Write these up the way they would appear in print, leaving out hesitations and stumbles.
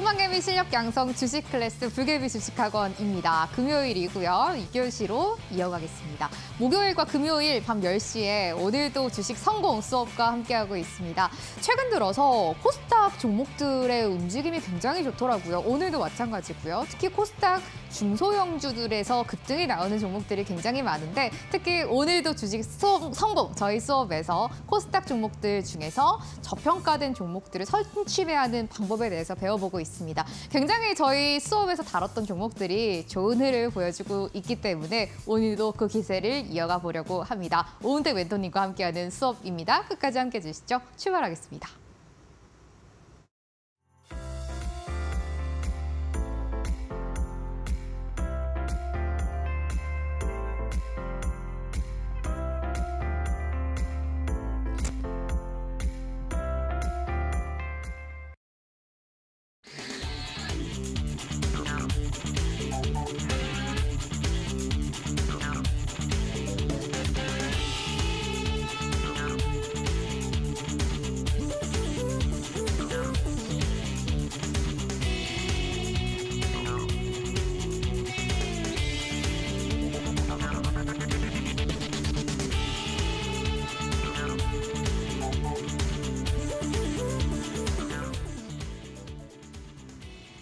천만개미 실력 양성 주식 클래스 불개미 주식학원입니다. 금요일이고요. 2교시로 이어가겠습니다. 목요일과 금요일 밤 10시에 오늘도 주식 성공 수업과 함께하고 있습니다. 최근 들어서 코스닥 종목들의 움직임이 굉장히 좋더라고요. 오늘도 마찬가지고요. 특히 코스닥 중소형주들에서 급등이 나오는 종목들이 굉장히 많은데 특히 오늘도 주식 성공 저희 수업에서 코스닥 종목들 중에서 저평가된 종목들을 선취하는 방법에 대해서 배워보고 있습니다. 굉장히 저희 수업에서 다뤘던 종목들이 좋은 흐를 보여주고 있기 때문에 오늘도 그 기세를 이어가 보려고 합니다. 오은택 멘토님과 함께하는 수업입니다. 끝까지 함께해 주시죠. 출발하겠습니다.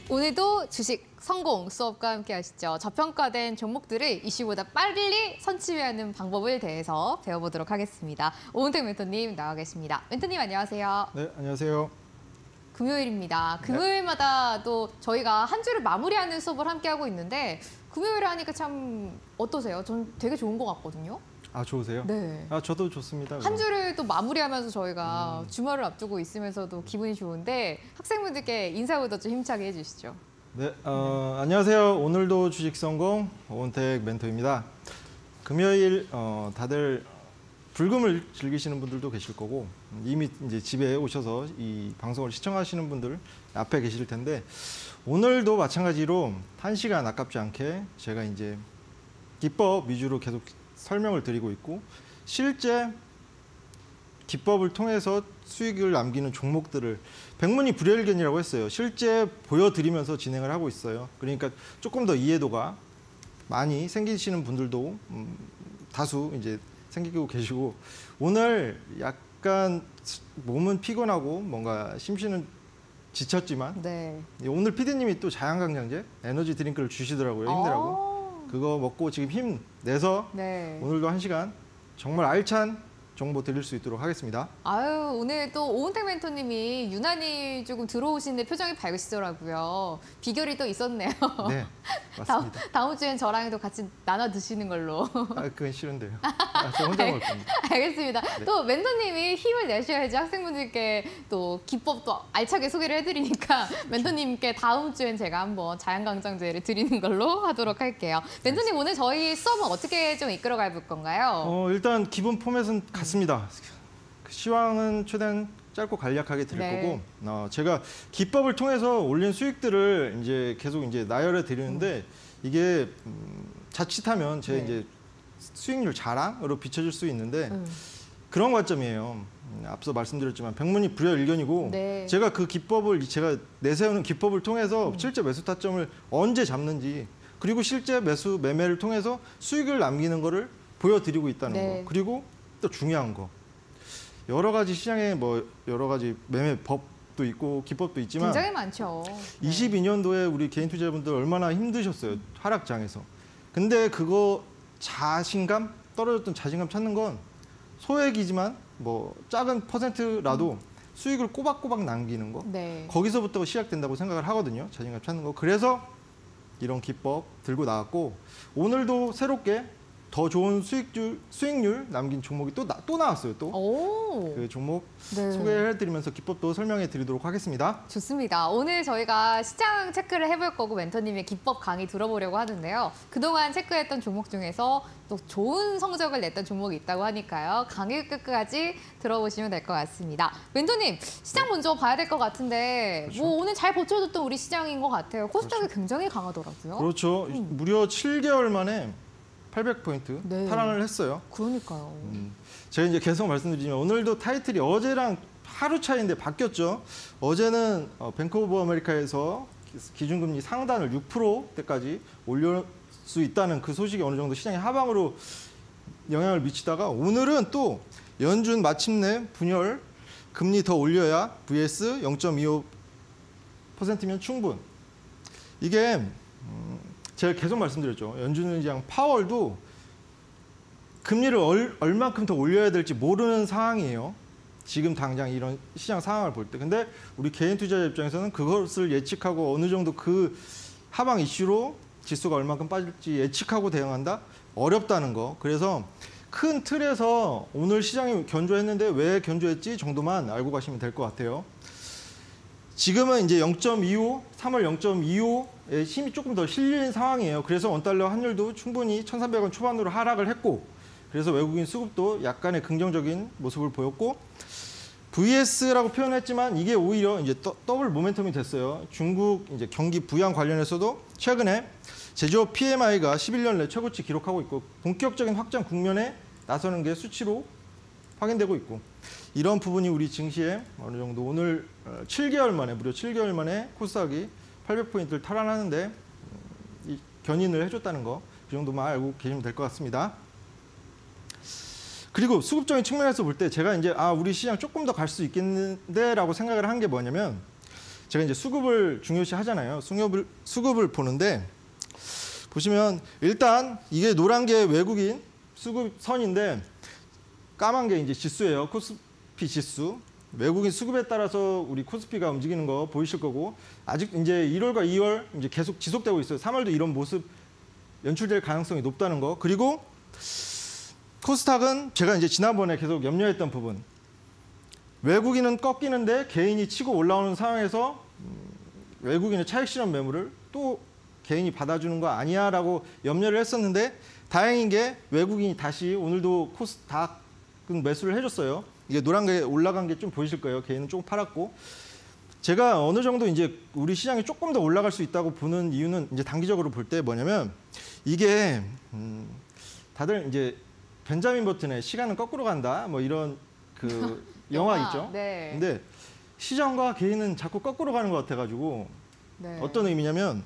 오늘도 주식 성공 수업과 함께 하시죠. 저평가된 종목들을 이슈보다 빨리 선취하는 방법을 대해서 배워보도록 하겠습니다. 오은택 멘토님 나와 계십니다. 멘토님 안녕하세요. 네, 안녕하세요. 금요일입니다. 금요일마다 또 저희가 한 주를 마무리하는 수업을 함께하고 있는데 금요일에 하니까 참 어떠세요? 전 되게 좋은 것 같거든요. 아, 좋으세요? 네. 아, 저도 좋습니다. 한 주를 또 마무리하면서 저희가 주말을 앞두고 있으면서도 기분이 좋은데 학생분들께 인사부터 좀 힘차게 해주시죠. 네, 안녕하세요. 오늘도 주식 성공 오은택 멘토입니다. 금요일 다들 불금을 즐기시는 분들도 계실 거고 이미 이제 집에 오셔서 이 방송을 시청하시는 분들 앞에 계실 텐데 오늘도 마찬가지로 1시간 아깝지 않게 제가 이제 기법 위주로 계속 설명을 드리고 있고 실제 기법을 통해서 수익을 남기는 종목들을 백문이 불여일견이라고 했어요. 실제 보여드리면서 진행을 하고 있어요. 그러니까 조금 더 이해도가 많이 생기시는 분들도 다수 이제 생기고 계시고 오늘 약간 몸은 피곤하고 뭔가 심신은 지쳤지만 네. 오늘 PD님이 또 자양강장제 에너지 드링크를 주시더라고요. 힘내라고. 그거 먹고 지금 힘내서 네. 오늘도 1시간 정말 알찬 정보 드릴 수 있도록 하겠습니다. 아유, 오늘 또 오은택 멘토님이 유난히 조금 들어오시는데 표정이 밝으시더라고요. 비결이 또 있었네요. 네, 맞습니다. 다음 주엔 저랑도 같이 나눠 드시는 걸로. 아, 그건 싫은데요. 저 혼자 먹을 겁니다. 알겠습니다. 네. 또 멘토님이 힘을 내셔야지 학생분들께 또 기법도 알차게 소개를 해드리니까 멘토님께 다음 주엔 제가 한번 자양강장제를 드리는 걸로 하도록 할게요. 멘토님 오늘 저희 수업은 어떻게 좀 이끌어가 볼 건가요? 일단 기본 포맷은 같습니다. 시황은 최대한 짧고 간략하게 드릴 네. 거고 제가 기법을 통해서 올린 수익들을 이제 계속 이제 나열해 드리는데 이게 자칫하면 제 네. 이제 수익률 자랑으로 비춰질 수 있는데 그런 관점이에요. 앞서 말씀드렸지만 백문이 불여일견이고 네. 제가 그 기법을 제가 내세우는 기법을 통해서 실제 매수 타점을 언제 잡는지 그리고 실제 매매를 통해서 수익을 남기는 거를 보여드리고 있다는 네. 거. 그리고 또 중요한 거. 여러 가지 시장에 뭐 여러 가지 매매 법도 있고 기법도 있지만 굉장히 많죠. 22년도에 우리 개인 투자자분들 얼마나 힘드셨어요. 하락장에서. 근데 그거 자신감 떨어졌던 자신감 찾는 건 소액이지만 뭐 작은 퍼센트라도 수익을 꼬박꼬박 남기는 거. 네. 거기서부터 시작된다고 생각을 하거든요. 자신감 찾는 거. 그래서 이런 기법 들고 나왔고 오늘도 새롭게 더 좋은 수익률 남긴 종목이 또 나왔어요. 또 그 종목 네. 소개해드리면서 기법도 설명해드리도록 하겠습니다. 좋습니다. 오늘 저희가 시장 체크를 해볼 거고 멘토님의 기법 강의 들어보려고 하는데요. 그동안 체크했던 종목 중에서 또 좋은 성적을 냈던 종목이 있다고 하니까요. 강의 끝까지 들어보시면 될 것 같습니다. 멘토님, 시장 먼저 봐야 될 것 같은데 그렇죠. 뭐 오늘 잘 버텨줬던 우리 시장인 것 같아요. 코스닥이 굉장히 강하더라고요. 그렇죠. 무려 7개월 만에 800포인트 네. 탈환을 했어요. 그러니까요. 제가 이제 계속 말씀드리지만 오늘도 타이틀이 어제랑 하루 차이인데 바뀌었죠. 어제는 뱅크 오브 아메리카에서 기준금리 상단을 6%대까지 올릴 수 있다는 그 소식이 어느 정도 시장의 하방으로 영향을 미치다가 오늘은 또 연준 마침내 분열 금리 더 올려야 vs 0.25%면 충분. 이게 제가 계속 말씀드렸죠. 연준의장 파월도 금리를 얼만큼 더 올려야 될지 모르는 상황이에요. 지금 당장 이런 시장 상황을 볼 때. 근데 우리 개인 투자자 입장에서는 그것을 예측하고 어느 정도 그 하방 이슈로 지수가 얼만큼 빠질지 예측하고 대응한다? 어렵다는 거. 그래서 큰 틀에서 오늘 시장이 견조했는데 왜 견조했지 정도만 알고 가시면 될 것 같아요. 지금은 이제 0.25, 3월 0.25에 힘이 조금 더 실린 상황이에요. 그래서 원달러 환율도 충분히 1,300원 초반으로 하락을 했고, 그래서 외국인 수급도 약간의 긍정적인 모습을 보였고, VS라고 표현했지만 이게 오히려 이제 더블 모멘텀이 됐어요. 중국 이제 경기 부양 관련해서도 최근에 제조업 PMI가 11년 내 최고치 기록하고 있고, 본격적인 확장 국면에 나서는 게 수치로 확인되고 있고, 이런 부분이 우리 증시에 어느 정도 오늘 7개월 만에, 무려 7개월 만에 코스닥이 800포인트를 탈환하는데 견인을 해줬다는 거, 그 정도만 알고 계시면 될 것 같습니다. 그리고 수급적인 측면에서 볼 때 제가 이제 우리 시장 조금 더 갈 수 있겠는데라고 생각을 한 게 뭐냐면, 제가 이제 수급을 중요시 하잖아요. 수급을 보는데 보시면 일단 이게 노란 게 외국인 수급선인데 까만 게 이제 지수예요. 코스피 지수. 외국인 수급에 따라서 우리 코스피가 움직이는 거 보이실 거고, 아직 이제 1월과 2월 이제 계속 지속되고 있어요. 3월도 이런 모습 연출될 가능성이 높다는 거. 그리고 코스닥은 제가 이제 지난번에 계속 염려했던 부분. 외국인은 꺾이는데 개인이 치고 올라오는 상황에서 외국인의 차익 실현 매물을 또 개인이 받아주는 거 아니야라고 염려를 했었는데, 다행인 게 외국인이 다시 오늘도 코스닥은 매수를 해줬어요. 이게 노란 게 올라간 게 좀 보이실 거예요. 개인은 조금 팔았고, 제가 어느 정도 이제 우리 시장이 조금 더 올라갈 수 있다고 보는 이유는 이제 단기적으로 볼 때 뭐냐면, 이게 다들 이제 벤자민 버튼의 시간은 거꾸로 간다 뭐 이런 그 영화 있죠. 네. 근데 시장과 개인은 자꾸 거꾸로 가는 것 같아가지고, 네. 어떤 의미냐면,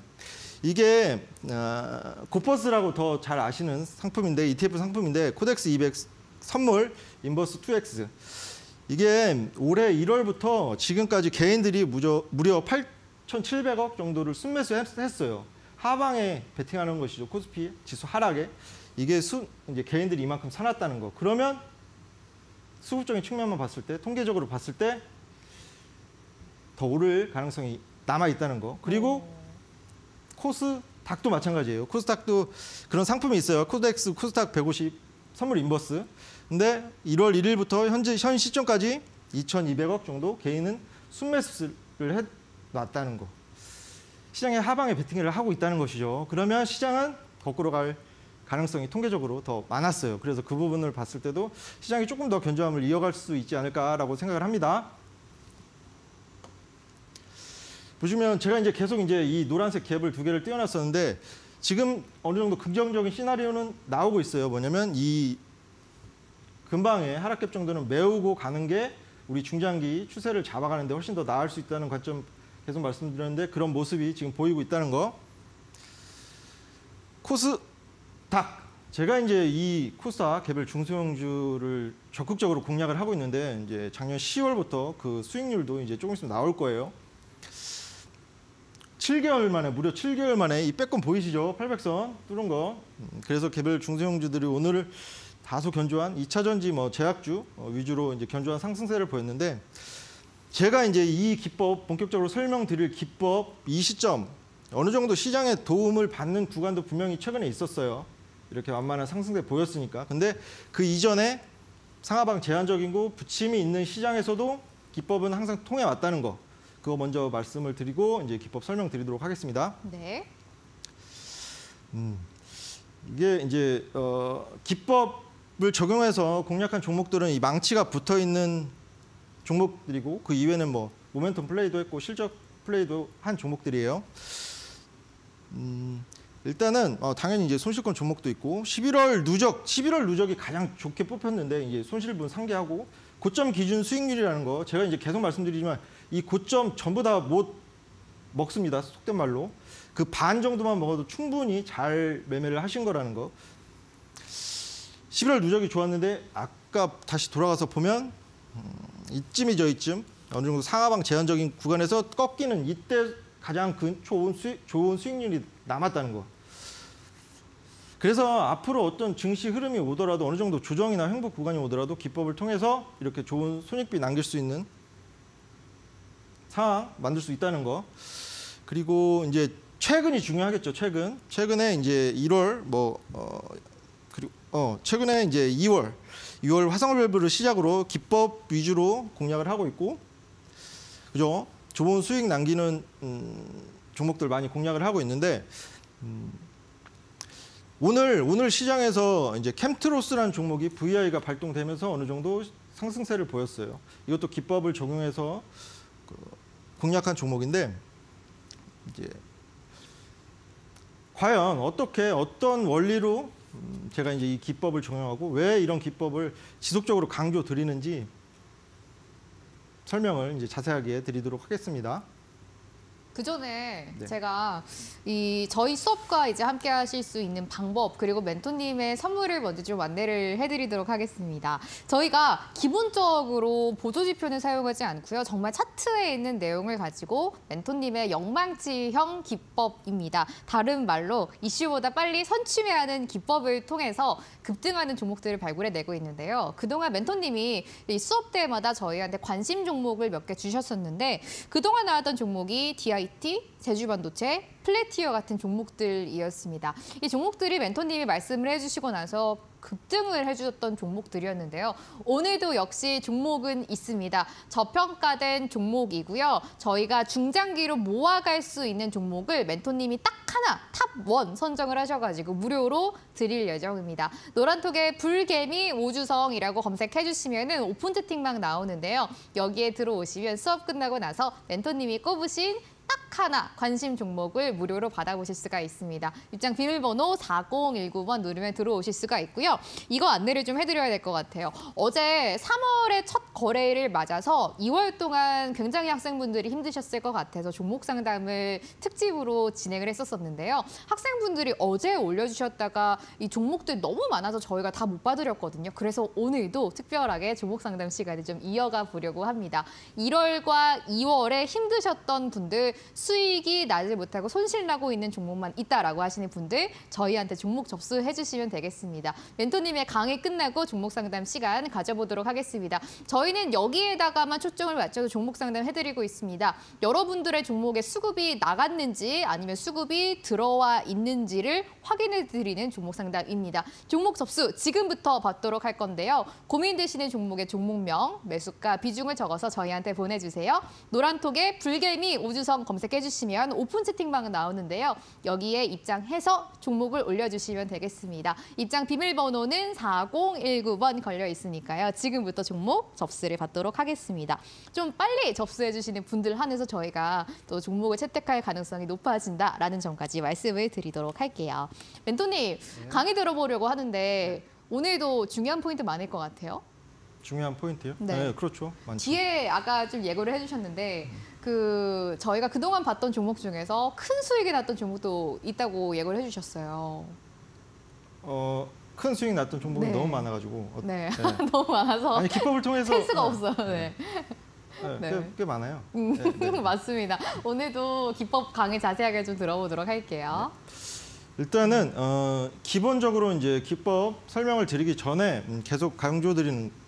이게 고퍼스라고 더 잘 아시는 상품인데, ETF 상품인데, 코덱스 200 선물 인버스 2X. 이게 올해 1월부터 지금까지 개인들이 무려 8,700억 정도를 순매수했어요. 하방에 베팅하는 것이죠. 코스피 지수 하락에. 이게 이제 개인들이 이만큼 사놨다는 거. 그러면 수급적인 측면만 봤을 때, 통계적으로 봤을 때 더 오를 가능성이 남아 있다는 거. 그리고 코스닥도 마찬가지예요. 코스닥도 그런 상품이 있어요. 코덱스 코스닥 150 선물 인버스. 근데 1월 1일부터 현 시점까지 2,200억 정도 개인은 순매수를 해놨다는 거. 시장의 하방에 베팅을 하고 있다는 것이죠. 그러면 시장은 거꾸로 갈 가능성이 통계적으로 더 많았어요. 그래서 그 부분을 봤을 때도 시장이 조금 더 견조함을 이어갈 수 있지 않을까라고 생각을 합니다. 보시면 제가 이제 계속 이제 이 노란색 갭을 두 개를 띄워놨었는데, 지금 어느 정도 긍정적인 시나리오는 나오고 있어요. 뭐냐면 이 근방의 하락갭 정도는 메우고 가는 게 우리 중장기 추세를 잡아가는데 훨씬 더 나을 수 있다는 관점 계속 말씀드렸는데, 그런 모습이 지금 보이고 있다는 거. 코스닥. 제가 이제 이 코스닥 개별 중소형주를 적극적으로 공략을 하고 있는데, 이제 작년 10월부터 그 수익률도 이제 조금 있으면 나올 거예요. 7개월 만에, 무려 7개월 만에 이 빼꼼 보이시죠? 800선 뚫은 거. 그래서 개별 중소형주들이 오늘을 다소 견조한 2차전지 뭐 제약주 위주로 이제 견조한 상승세를 보였는데, 제가 이제 이 기법 본격적으로 설명드릴 기법, 이 시점 어느 정도 시장에 도움을 받는 구간도 분명히 최근에 있었어요. 이렇게 완만한 상승세 보였으니까. 근데 그 이전에 상하방 제한적인 거 부침이 있는 시장에서도 기법은 항상 통해 왔다는 거. 그거 먼저 말씀을 드리고 이제 기법 설명드리도록 하겠습니다. 네. 이게 이제 기법을 적용해서 공략한 종목들은 이 망치가 붙어 있는 종목들이고, 그 이외에는 뭐 모멘텀 플레이도 했고 실적 플레이도 한 종목들이에요. 일단은 당연히 이제 손실권 종목도 있고, 11월 누적이 가장 좋게 뽑혔는데, 이제 손실분 상계하고 고점 기준 수익률이라는 거 제가 이제 계속 말씀드리지만 이 고점 전부 다 못 먹습니다. 속된 말로. 그 반 정도만 먹어도 충분히 잘 매매를 하신 거라는 거. 11월 누적이 좋았는데 아까 다시 돌아가서 보면 이쯤이죠, 이쯤. 어느 정도 상하방 제한적인 구간에서 꺾이는 이때 가장 좋은 수익률이 남았다는 거. 그래서 앞으로 어떤 증시 흐름이 오더라도 어느 정도 조정이나 횡보 구간이 오더라도 기법을 통해서 이렇게 좋은 손익비 남길 수 있는 상황 만들 수 있다는 거. 그리고 이제 최근이 중요하겠죠. 최근에 이제 1월 최근에 이제 2월 화성밸브를 시작으로 기법 위주로 공략을 하고 있고, 그죠? 좋은 수익 남기는 종목들 많이 공략을 하고 있는데, 오늘 시장에서 이제 캠트로스라는 종목이 VI가 발동되면서 어느 정도 상승세를 보였어요. 이것도 기법을 적용해서 공략한 종목인데, 이제 과연 어떤 원리로 제가 이제 이 기법을 적용하고 왜 이런 기법을 지속적으로 강조 드리는지 설명을 이제 자세하게 드리도록 하겠습니다. 그 전에 네. 제가 저희 수업과 이제 함께 하실 수 있는 방법, 그리고 멘토님의 선물을 먼저 좀 안내를 해드리도록 하겠습니다. 저희가 기본적으로 보조지표는 사용하지 않고요. 정말 차트에 있는 내용을 가지고 멘토님의 영망치형 기법입니다. 다른 말로 이슈보다 빨리 선취매하는 기법을 통해서 급등하는 종목들을 발굴해내고 있는데요. 그동안 멘토님이 이 수업 때마다 저희한테 관심 종목을 몇 개 주셨었는데, 그동안 나왔던 종목이 DIT, 제주반도체, 플래티어 같은 종목들이었습니다. 이 종목들이 멘토님이 말씀을 해주시고 나서 급등을 해주셨던 종목들이었는데요. 오늘도 역시 종목은 있습니다. 저평가된 종목이고요. 저희가 중장기로 모아갈 수 있는 종목을 멘토님이 딱 하나, 탑1 선정을 하셔가지고 무료로 드릴 예정입니다. 노란톡에 불개미 오주성이라고 검색해주시면 오픈 채팅방 나오는데요. 여기에 들어오시면 수업 끝나고 나서 멘토님이 꼽으신 딱 하나 관심 종목을 무료로 받아보실 수가 있습니다. 입장 비밀번호 4019번 누르면 들어오실 수가 있고요. 이거 안내를 좀 해드려야 될 것 같아요. 어제 3월의 첫 거래일을 맞아서 2월 동안 굉장히 학생분들이 힘드셨을 것 같아서 종목 상담을 특집으로 진행을 했었는데요. 학생분들이 어제 올려주셨다가 이 종목들 너무 많아서 저희가 다 못 봐드렸거든요. 그래서 오늘도 특별하게 종목 상담 시간을 좀 이어가 보려고 합니다. 1월과 2월에 힘드셨던 분들, 수익이 나지 못하고 손실나고 있는 종목만 있다라고 하시는 분들, 저희한테 종목 접수해 주시면 되겠습니다. 멘토님의 강의 끝나고 종목 상담 시간 가져보도록 하겠습니다. 저희는 여기에다가만 초점을 맞춰서 종목 상담 해드리고 있습니다. 여러분들의 종목에 수급이 나갔는지 아니면 수급이 들어와 있는지를 확인해 드리는 종목 상담입니다. 종목 접수 지금부터 받도록 할 건데요. 고민되시는 종목의 종목명, 매수가, 비중을 적어서 저희한테 보내주세요. 노란톡에 불개미 오주성 검색해주시면 오픈 채팅방은 나오는데요. 여기에 입장해서 종목을 올려주시면 되겠습니다. 입장 비밀번호는 4019번 걸려 있으니까요. 지금부터 종목 접수를 받도록 하겠습니다. 좀 빨리 접수해주시는 분들 한해서 저희가 또 종목을 채택할 가능성이 높아진다라는 점까지 말씀을 드리도록 할게요. 멘토님, 강의 들어보려고 하는데 오늘도 중요한 포인트 많을 것 같아요. 중요한 포인트요? 네, 그렇죠. 많죠. 뒤에 아까 좀 예고를 해주셨는데 저희가 그동안 봤던 종목 중에서 큰 수익이 났던 종목도 있다고 예고를 해주셨어요. 큰 수익 났던 종목이 네. 너무 많아가지고. 네, 너무 많아서 아니 기법을 통해서 셀 수가 없어요. 네. 네. 꽤 많아요. 맞습니다. 오늘도 기법 강의 자세하게 좀 들어보도록 할게요. 일단은 기본적으로 이제 기법 설명을 드리기 전에 계속 강조드리는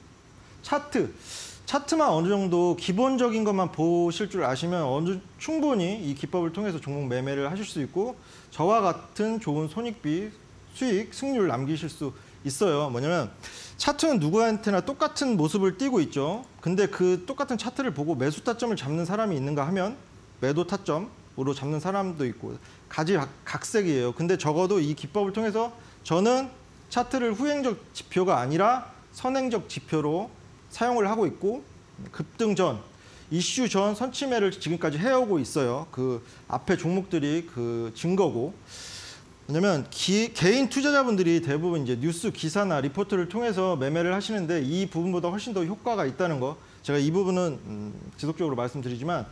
차트만 어느 정도 기본적인 것만 보실 줄 아시면 충분히 이 기법을 통해서 종목 매매를 하실 수 있고 저와 같은 좋은 손익비, 수익, 승률 남기실 수 있어요. 뭐냐면 차트는 누구한테나 똑같은 모습을 띠고 있죠. 근데 그 똑같은 차트를 보고 매수 타점을 잡는 사람이 있는가 하면 매도 타점으로 잡는 사람도 있고 각색이에요. 근데 적어도 이 기법을 통해서 저는 차트를 후행적 지표가 아니라 선행적 지표로 사용을 하고 있고 급등 전, 이슈 전 선취매를 지금까지 해오고 있어요. 그 앞에 종목들이 그 증거고 왜냐면 개인 투자자분들이 대부분 이제 뉴스 기사나 리포트를 통해서 매매를 하시는데 이 부분보다 훨씬 더 효과가 있다는 거, 제가 이 부분은 지속적으로 말씀드리지만,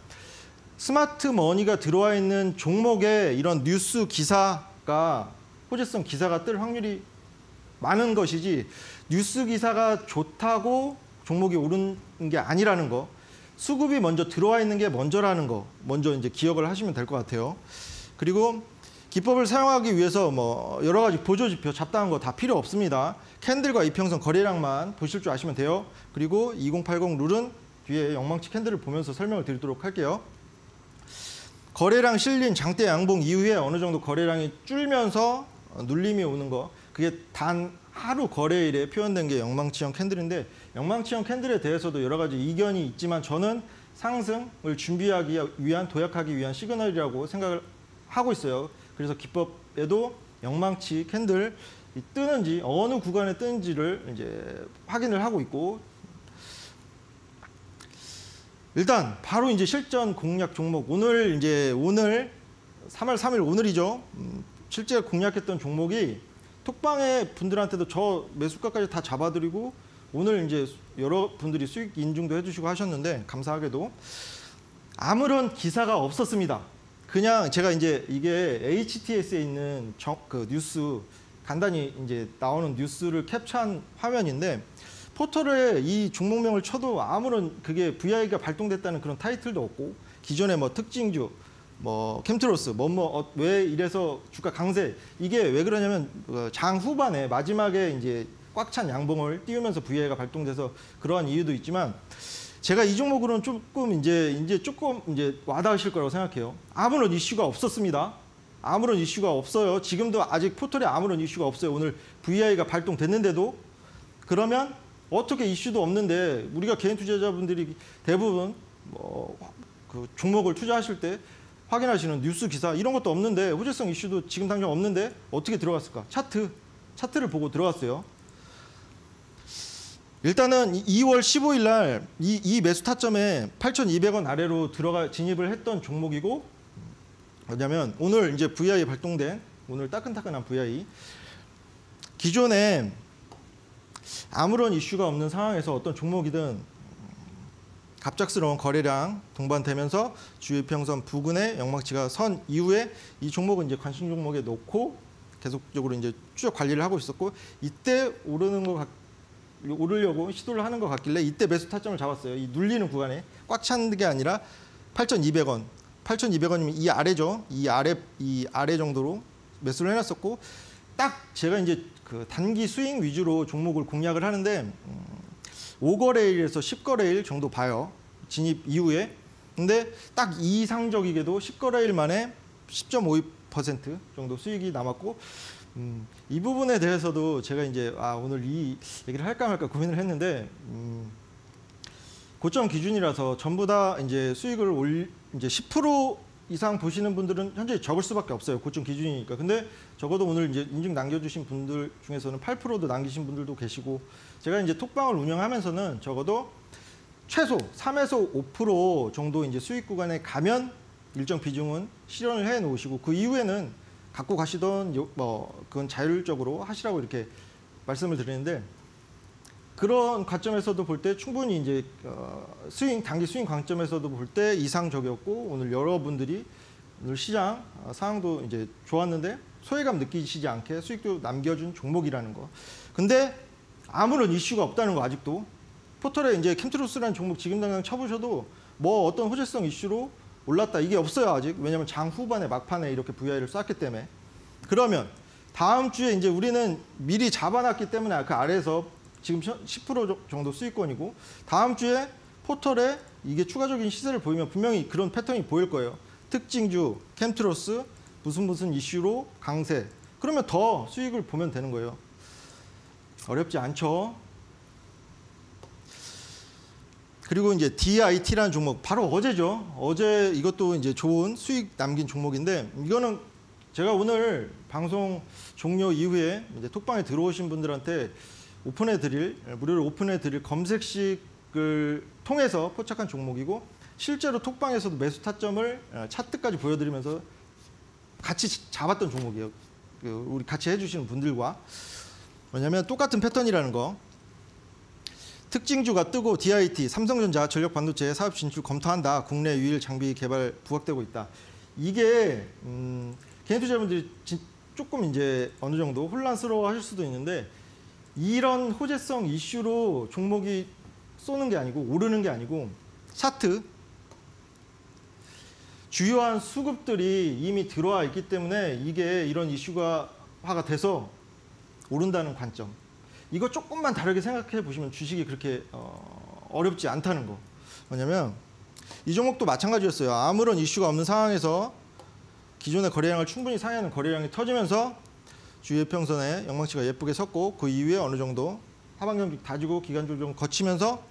스마트 머니가 들어와 있는 종목에 이런 뉴스 기사가, 호재성 기사가 뜰 확률이 많은 것이지, 뉴스 기사가 좋다고 종목이 오르는 게 아니라는 거, 수급이 먼저 들어와 있는 게 먼저라는 거 먼저 이제 기억을 하시면 될 것 같아요. 그리고 기법을 사용하기 위해서 뭐 여러 가지 보조 지표, 잡다한 거 다 필요 없습니다. 캔들과 이평선 거래량만 보실 줄 아시면 돼요. 그리고 2080 룰은 뒤에 영망치 캔들을 보면서 설명을 드리도록 할게요. 거래량 실린 장대 양봉 이후에 어느 정도 거래량이 줄면서 눌림이 오는 거, 그게 단 하루 거래일에 표현된 게 영망치형 캔들인데, 영망치형 캔들에 대해서도 여러 가지 이견이 있지만 저는 상승을 준비하기 위한, 도약하기 위한 시그널이라고 생각을 하고 있어요. 그래서 기법에도 영망치 캔들 뜨는지, 어느 구간에 뜨는지를 이제 확인을 하고 있고, 일단 바로 이제 실전 공략 종목, 오늘 3월 3일 오늘이죠. 실제 공략했던 종목이 톡방의 분들한테도 저 매수가까지 다 잡아드리고, 오늘 이제 여러분들이 수익 인증도 해주시고 하셨는데, 감사하게도 아무런 기사가 없었습니다. 그냥 제가 이제 이게 HTS에 있는 그 뉴스, 간단히 이제 나오는 뉴스를 캡처한 화면인데, 포털에 이 종목명을 쳐도 아무런 그게 VI가 발동됐다는 그런 타이틀도 없고, 기존에 뭐 특징주, 뭐 캠트로스, 왜 이래서 주가 강세, 이게 왜 그러냐면 장 후반에 마지막에 이제 꽉 찬 양봉을 띄우면서 VI가 발동돼서 그러한 이유도 있지만, 제가 이 종목으로는 조금 이제 와닿으실 거라고 생각해요. 아무런 이슈가 없었습니다. 아무런 이슈가 없어요. 지금도 아직 포털에 아무런 이슈가 없어요. 오늘 VI가 발동됐는데도. 그러면 어떻게 이슈도 없는데, 우리가 개인 투자자분들이 대부분 그 종목을 투자하실 때 확인하시는 뉴스 기사 이런 것도 없는데, 호재성 이슈도 지금 당장 없는데 어떻게 들어갔을까? 차트를 보고 들어갔어요. 일단은 2월 15일 날 이 매수 타점에 8,200원 아래로 진입을 했던 종목이고, 뭐냐면 오늘 이제 VI 발동된, 오늘 따끈따끈한 VI, 기존에 아무런 이슈가 없는 상황에서 어떤 종목이든 갑작스러운 거래량 동반되면서 주요평선 부근에 영망치가 선 이후에 이 종목은 이제 관심 종목에 놓고 계속적으로 이제 추적 관리를 하고 있었고, 이때 오르려고 시도를 하는 것 같길래 이때 매수 타점을 잡았어요. 이 눌리는 구간에 꽉 찬 게 아니라 8,200원, 8,200원이면 이 아래죠. 이 아래 정도로 매수를 해놨었고, 딱 제가 이제 그 단기 스윙 위주로 종목을 공략을 하는데 5거래일에서 10거래일 정도 봐요. 진입 이후에. 근데 딱 이상적이게도 10거래일 만에 10.52% 정도 수익이 남았고, 이 부분에 대해서도 제가 이제 오늘 이 얘기를 할까 말까 고민을 했는데, 고점 기준이라서 전부 다 이제 수익을 이제 10% 이상 보시는 분들은 현재 적을 수밖에 없어요. 고점 기준이니까. 근데 적어도 오늘 이제 인증 남겨주신 분들 중에서는 8%도 남기신 분들도 계시고, 제가 이제 톡방을 운영하면서는 적어도 최소 3에서 5% 정도 이제 수익 구간에 가면 일정 비중은 실현을 해 놓으시고, 그 이후에는 갖고 가시던 그건 자율적으로 하시라고 이렇게 말씀을 드리는데, 그런 관점에서도 볼 때 충분히 이제 단기 스윙 관점에서도 볼 때 이상적이었고, 오늘 여러분들이 오늘 시장 상황도 이제 좋았는데 소외감 느끼시지 않게 수익도 남겨준 종목이라는 거. 근데 아무런 이슈가 없다는 거. 아직도 포털에 이제 캠트로스라는 종목 지금 당장 쳐보셔도 뭐 어떤 호재성 이슈로 올랐다 이게 없어요 아직. 왜냐하면 장 후반에 막판에 이렇게 VI를 쐈기 때문에. 그러면 다음 주에 이제 우리는 미리 잡아놨기 때문에 그 아래에서 지금 10% 정도 수익권이고, 다음 주에 포털에 이게 추가적인 시세를 보이면 분명히 그런 패턴이 보일 거예요. 특징주, 캠트로스, 무슨 이슈로 강세. 그러면 더 수익을 보면 되는 거예요. 어렵지 않죠. 그리고 이제 DIT라는 종목, 바로 어제죠. 어제 이것도 이제 좋은 수익 남긴 종목인데, 이거는 제가 오늘 방송 종료 이후에 이제 톡방에 들어오신 분들한테 무료로 오픈해 드릴 검색식을 통해서 포착한 종목이고, 실제로 톡방에서도 매수 타점을 차트까지 보여드리면서 같이 잡았던 종목이에요. 우리 같이 해주시는 분들과 뭐냐면 똑같은 패턴이라는 거. 특징주가 뜨고 DIT, 삼성전자 전력 반도체 사업 진출 검토한다. 국내 유일 장비 개발 부각되고 있다. 이게 개인 투자자분들이 조금 이제 어느 정도 혼란스러워하실 수도 있는데 이런 호재성 이슈로 종목이 쏘는 게 아니고 오르는 게 아니고 차트 주요한 수급들이 이미 들어와 있기 때문에 이게 이런 이슈화가 돼서 오른다는 관점. 이거 조금만 다르게 생각해 보시면 주식이 그렇게 어렵지 않다는 거. 뭐냐면 이 종목도 마찬가지였어요. 아무런 이슈가 없는 상황에서 기존의 거래량을 충분히 상회하는 거래량이 터지면서 주요 평선에 영망치가 예쁘게 섰고 그 이후에 어느 정도 하방 경직 다지고 기간 조정 거치면서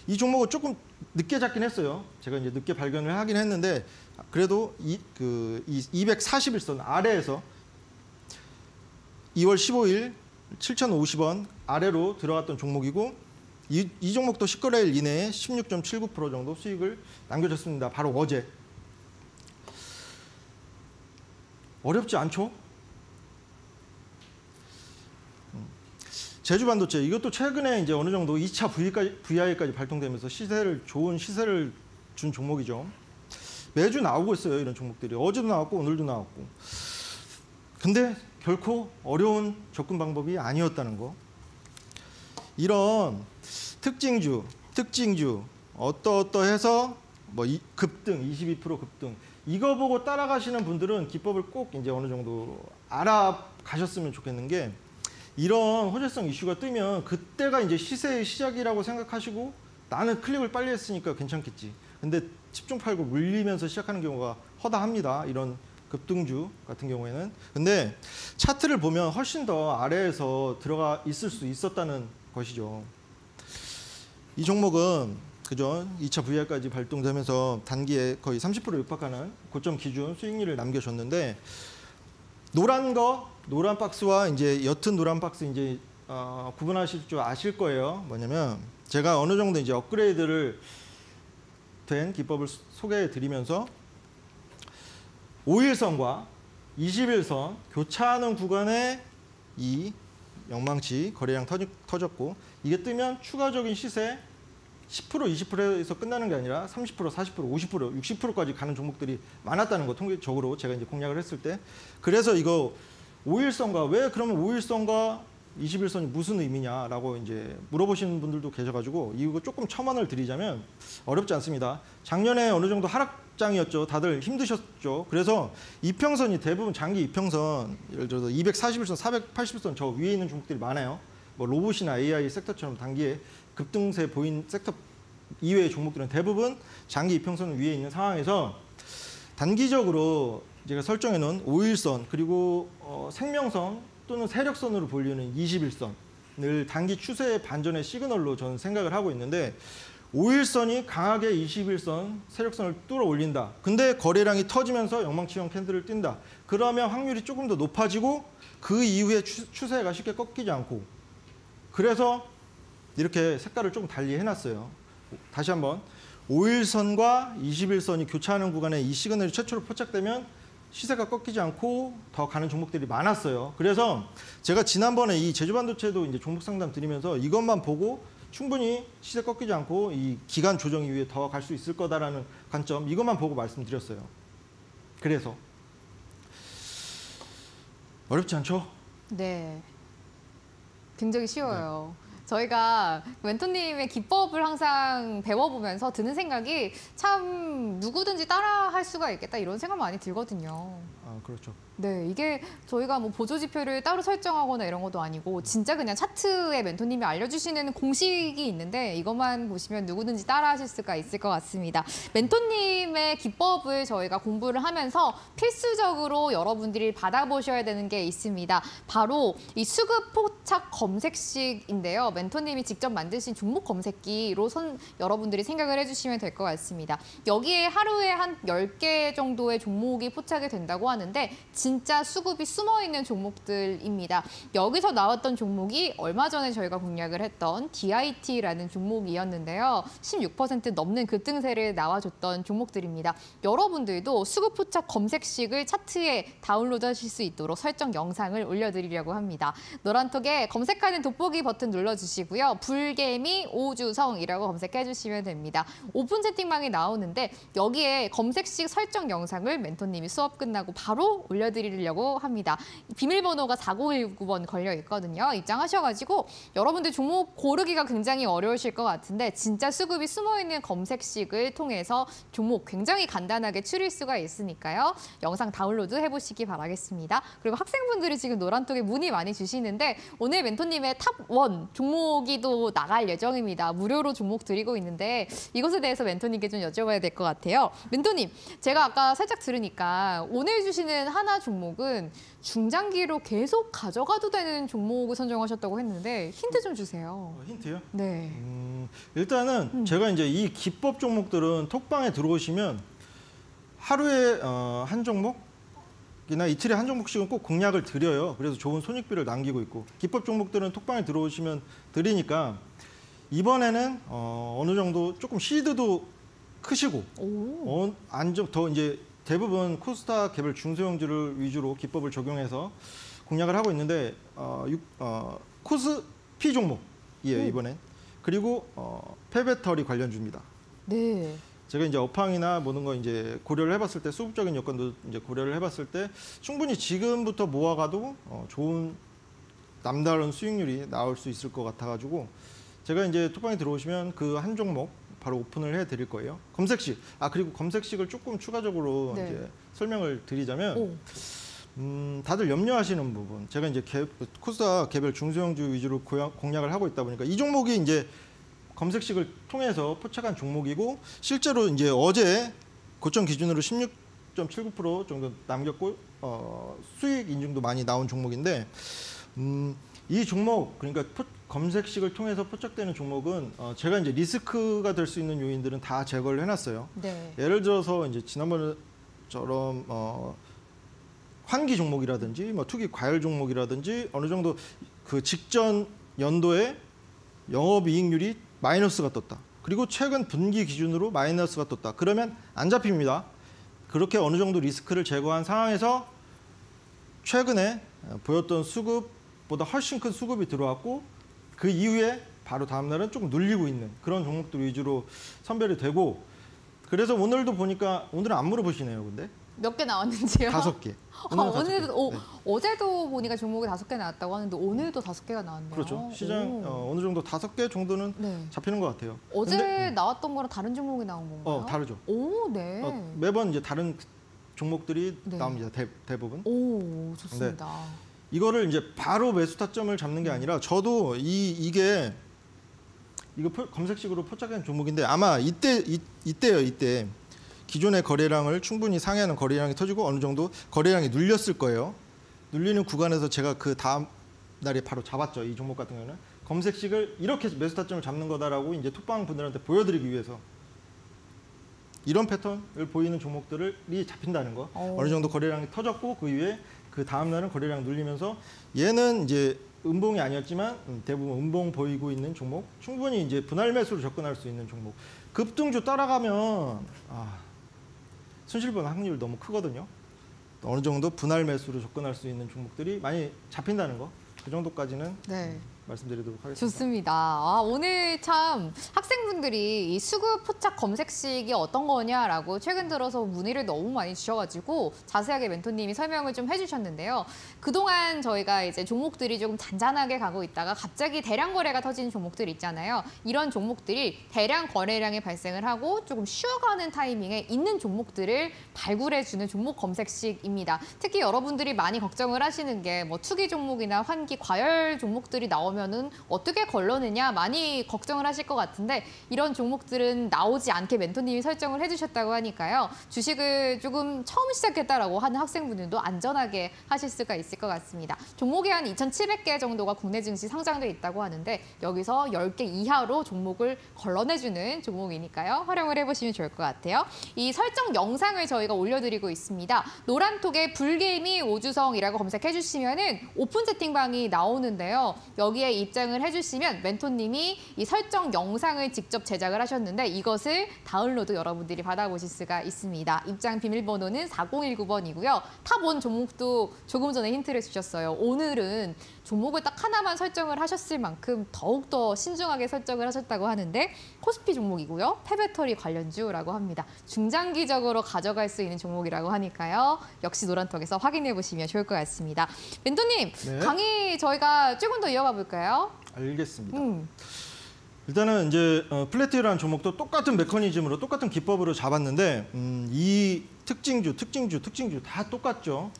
이 종목은 조금 늦게 잡긴 했어요. 제가 이제 늦게 발견을 하긴 했는데 그래도 이 241선 아래에서 2월 15일 7,050원 아래로 들어갔던 종목이고 이 종목도 10거래일 이내에 16.79% 정도 수익을 남겨줬습니다. 바로 어제. 어렵지 않죠? 제주반도체 이것도 최근에 이제 어느 정도 2차 VI까지 발동되면서 좋은 시세를 준 종목이죠. 매주 나오고 있어요. 이런 종목들이. 어제도 나왔고 오늘도 나왔고. 근데 결코 어려운 접근 방법이 아니었다는 거. 이런 특징주 어떠해서 뭐 급등 22% 급등 이거 보고 따라가시는 분들은 기법을 꼭 이제 어느 정도 알아가셨으면 좋겠는 게 이런 호재성 이슈가 뜨면 그때가 이제 시세의 시작이라고 생각하시고 나는 클릭을 빨리 했으니까 괜찮겠지. 근데 집중 팔고 물리면서 시작하는 경우가 허다합니다. 이런 급등주 같은 경우에는. 근데 차트를 보면 훨씬 더 아래에서 들어가 있을 수 있었다는 것이죠. 이 종목은 그죠? 2차 VR까지 발동되면서 단기에 거의 30% 육박하는 고점 기준 수익률을 남겨줬는데 노란 박스와 이제 옅은 노란 박스 이제 구분하실 줄 아실 거예요. 뭐냐면 제가 어느 정도 이제 업그레이드를 된 기법을 소개해 드리면서 5일선과 21선 교차하는 구간에 이 영망치 거래량 터졌고 이게 뜨면 추가적인 시세 10% 20%에서 끝나는 게 아니라 30% 40% 50% 60%까지 가는 종목들이 많았다는 거 통계적으로 제가 이제 공략을 했을 때. 그래서 이거 5일선과 왜 그러면 5일선과 21선이 무슨 의미냐라고 이제 물어보시는 분들도 계셔가지고 이거 조금 첨언을 드리자면 어렵지 않습니다. 작년에 어느 정도 하락장이었죠. 다들 힘드셨죠. 그래서 이평선이 대부분 장기 이평선 예를 들어서 241선, 480선 저 위에 있는 종목들이 많아요. 뭐 로봇이나 AI 섹터처럼 단기에 급등세 보인 섹터 이외의 종목들은 대부분 장기 이평선 위에 있는 상황에서 단기적으로 제가 설정해 놓은 5일선 그리고 생명선 또는 세력선으로 보이는 21선을 단기 추세의 반전의 시그널로 저는 생각을 하고 있는데 5일선이 강하게 21선 세력선을 뚫어 올린다. 근데 거래량이 터지면서 영망치형 캔들을 띈다. 그러면 확률이 조금 더 높아지고 그 이후에 추세가 쉽게 꺾이지 않고 그래서 이렇게 색깔을 조금 달리 해놨어요. 다시 한번 5일선과 21선이 교차하는 구간에 이 시그널이 최초로 포착되면 시세가 꺾이지 않고 더 가는 종목들이 많았어요. 그래서 제가 지난번에 이 제주반도체도 이제 종목 상담 드리면서 이것만 보고 충분히 시세 꺾이지 않고 이 기간 조정 이후에 더 갈 수 있을 거다라는 관점 이것만 보고 말씀드렸어요. 그래서 어렵지 않죠? 네. 굉장히 쉬워요. 저희가 멘토님의 기법을 항상 배워보면서 드는 생각이 참 누구든지 따라할 수가 있겠다 이런 생각 많이 들거든요. 아, 그렇죠. 네, 이게 저희가 뭐 보조지표를 따로 설정하거나 이런 것도 아니고 진짜 그냥 차트에 멘토님이 알려주시는 공식이 있는데 이것만 보시면 누구든지 따라하실 수가 있을 것 같습니다. 멘토님의 기법을 저희가 공부를 하면서 필수적으로 여러분들이 받아보셔야 되는 게 있습니다. 바로 이 수급 포착 검색식인데요. 멘토님이 직접 만드신 종목 검색기로 여러분들이 생각을 해주시면 될 것 같습니다. 여기에 하루에 한 10개 정도의 종목이 포착이 된다고 하는데 나왔는데 진짜 수급이 숨어있는 종목들입니다. 여기서 나왔던 종목이 얼마 전에 저희가 공략을 했던 DIT라는 종목이었는데요. 16% 넘는 급등세를 나와줬던 종목들입니다. 여러분들도 수급 포착 검색식을 차트에 다운로드하실 수 있도록 설정 영상을 올려드리려고 합니다. 노란톡에 검색하는 돋보기 버튼 눌러주시고요. 불개미 오주성이라고 검색해주시면 됩니다. 오픈 채팅방에 나오는데 여기에 검색식 설정 영상을 멘토님이 수업 끝나고 바로 올려드리려고 합니다. 비밀번호가 4019번 걸려 있거든요. 입장하셔가지고 여러분들 종목 고르기가 굉장히 어려우실 것 같은데 진짜 수급이 숨어있는 검색식을 통해서 종목 굉장히 간단하게 추릴 수가 있으니까요. 영상 다운로드 해보시기 바라겠습니다. 그리고 학생분들이 지금 노란톡에 문의 많이 주시는데 오늘 멘토님의 탑1 종목이 또 나갈 예정입니다. 무료로 종목 드리고 있는데 이것에 대해서 멘토님께 좀 여쭤봐야 될 것 같아요. 멘토님, 제가 아까 살짝 들으니까 오늘 주시는 하나 종목은 중장기로 계속 가져가도 되는 종목을 선정하셨다고 했는데 힌트 좀 주세요. 힌트요? 네. 일단은 제가 이제 이 기법 종목들은 톡방에 들어오시면 하루에 한 종목이나 이틀에 한 종목씩은 꼭 공략을 드려요. 그래서 좋은 손익비를 남기고 있고 기법 종목들은 톡방에 들어오시면 드리니까 이번에는 어느 정도 조금 시드도 크시고 더 이제 대부분 코스닥 개별 중소형주를 위주로 기법을 적용해서 공략을 하고 있는데 코스피 종목이에요 이번엔. 그리고 폐배터리 관련주입니다. 네. 제가 이제 업황이나 모든 거 이제 고려를 해봤을 때 수급적인 여건도 이제 고려를 해봤을 때 충분히 지금부터 모아가도 좋은 남다른 수익률이 나올 수 있을 것 같아가지고 제가 이제 톡방에 들어오시면 그 한 종목 바로 오픈을 해드릴 거예요. 검색식. 그리고 검색식을 조금 추가적으로 네. 이제 설명을 드리자면 다들 염려하시는 부분. 제가 이제 코스닥 개별 중소형주 위주로 공략을 하고 있다 보니까 이 종목이 이제 검색식을 통해서 포착한 종목이고 실제로 이제 어제 고점 기준으로 16.79% 정도 남겼고 수익 인증도 많이 나온 종목인데 이 종목 그러니까 검색식을 통해서 포착되는 종목은 제가 이제 리스크가 될 수 있는 요인들은 다 제거를 해놨어요. 네. 예를 들어서 이제 지난번처럼 환기 종목이라든지 투기 과열 종목이라든지 어느 정도 그 직전 연도에 영업이익률이 마이너스가 떴다. 그리고 최근 분기 기준으로 마이너스가 떴다. 그러면 안 잡힙니다. 그렇게 어느 정도 리스크를 제거한 상황에서 최근에 보였던 수급보다 훨씬 큰 수급이 들어왔고 그 이후에 바로 다음 날은 조금 눌리고 있는 그런 종목들 위주로 선별이 되고 그래서 오늘도 보니까 오늘은 안 물어보시네요. 근데 몇 개 나왔는지요? 5개. 오늘도 어제도 보니까 종목이 5개 나왔다고 하는데 오늘도 5개가 나왔네요. 그렇죠. 시장 어느 정도 5개 정도는 네. 잡히는 것 같아요. 어제 근데, 나왔던 거랑 다른 종목이 나온 건가요? 다르죠. 오, 네. 매번 이제 다른 종목들이 네. 나옵니다. 대부분. 오, 좋습니다. 이거를 이제 바로 매수 타점을 잡는 게 아니라 저도 이거 검색식으로 포착한 종목인데 아마 이때요. 이때 기존의 거래량을 충분히 상회하는 거래량이 터지고 어느 정도 거래량이 눌렸을 거예요. 눌리는 구간에서 제가 그 다음 날에 바로 잡았죠. 이 종목 같은 경우는 검색식을 이렇게 매수 타점을 잡는 거다라고 이제 톡방 분들한테 보여드리기 위해서 이런 패턴을 보이는 종목들이 잡힌다는 거. 어느 정도 거래량이 터졌고 그 이후에 그 다음 날은 거래량 눌리면서 얘는 이제 음봉이 아니었지만 대부분 음봉 보이고 있는 종목, 충분히 이제 분할 매수로 접근할 수 있는 종목. 급등주 따라가면 손실보는 확률이 너무 크거든요. 어느 정도 분할 매수로 접근할 수 있는 종목들이 많이 잡힌다는 거. 그 정도까지는 네. 말씀드리도록 하겠습니다. 좋습니다. 오늘 참 학생분들이 이 수급 포착 검색식이 어떤 거냐라고 최근 들어서 문의를 너무 많이 주셔가지고 자세하게 멘토님이 설명을 좀 해주셨는데요. 그동안 저희가 이제 종목들이 조금 잔잔하게 가고 있다가 갑자기 대량 거래가 터지는 종목들 있잖아요. 이런 종목들이 대량 거래량이 발생을 하고 조금 쉬어가는 타이밍에 있는 종목들을 발굴해주는 종목 검색식입니다. 특히 여러분들이 많이 걱정을 하시는 게 투기 종목이나 환기 과열 종목들이 나오면 나오면은 어떻게 걸러내냐 많이 걱정을 하실 것 같은데 이런 종목들은 나오지 않게 멘토님이 설정을 해주셨다고 하니까요. 주식을 조금 처음 시작했다라고 하는 학생분들도 안전하게 하실 수가 있을 것 같습니다. 종목이 한 2,700개 정도가 국내 증시 상장돼 있다고 하는데 여기서 10개 이하로 종목을 걸러내주는 종목이니까요. 활용을 해보시면 좋을 것 같아요. 이 설정 영상을 저희가 올려드리고 있습니다. 노란톡에 불게이미 오주성이라고 검색해주시면은 오픈 채팅방이 나오는데요. 여기에 입장을 해주시면 멘토님이 이 설정 영상을 직접 제작을 하셨는데 이것을 다운로드 여러분들이 받아보실 수가 있습니다. 입장 비밀번호는 4019번이고요. 탑1 종목도 조금 전에 힌트를 주셨어요. 오늘은 종목을 딱 하나만 설정을 하셨을 만큼 더욱더 신중하게 설정을 하셨다고 하는데 코스피 종목이고요. 폐배터리 관련주라고 합니다. 중장기적으로 가져갈 수 있는 종목이라고 하니까요. 역시 노란톡에서 확인해 보시면 좋을 것 같습니다. 멘토님, 네. 강의 저희가 조금 더 이어가 볼까요? 알겠습니다. 일단은 이제 플래티라는 종목도 똑같은 메커니즘으로 똑같은 기법으로 잡았는데 이 특징주 다 똑같죠.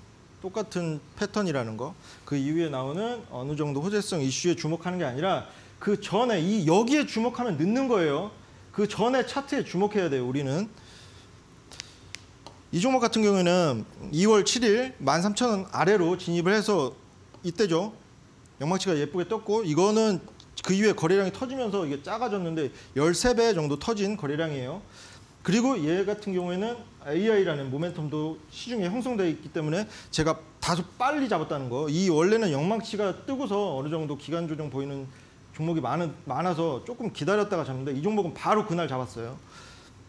똑같은 패턴이라는 거. 그 이후에 나오는 어느 정도 호재성 이슈에 주목하는 게 아니라 그 전에 여기에 주목하면 늦는 거예요. 그 전에 차트에 주목해야 돼요, 우리는. 이 종목 같은 경우에는 2월 7일 13,000원 아래로 진입을 해서 이때죠. 영망치가 예쁘게 떴고 이거는 그 이후에 거래량이 터지면서 이게 작아졌는데 13배 정도 터진 거래량이에요. 그리고 얘 같은 경우에는 AI라는 모멘텀도 시중에 형성되어 있기 때문에 제가 다소 빨리 잡았다는 거. 이 원래는 영망치가 뜨고서 어느 정도 기간 조정 보이는 종목이 많아서 조금 기다렸다가 잡는데 이 종목은 바로 그날 잡았어요.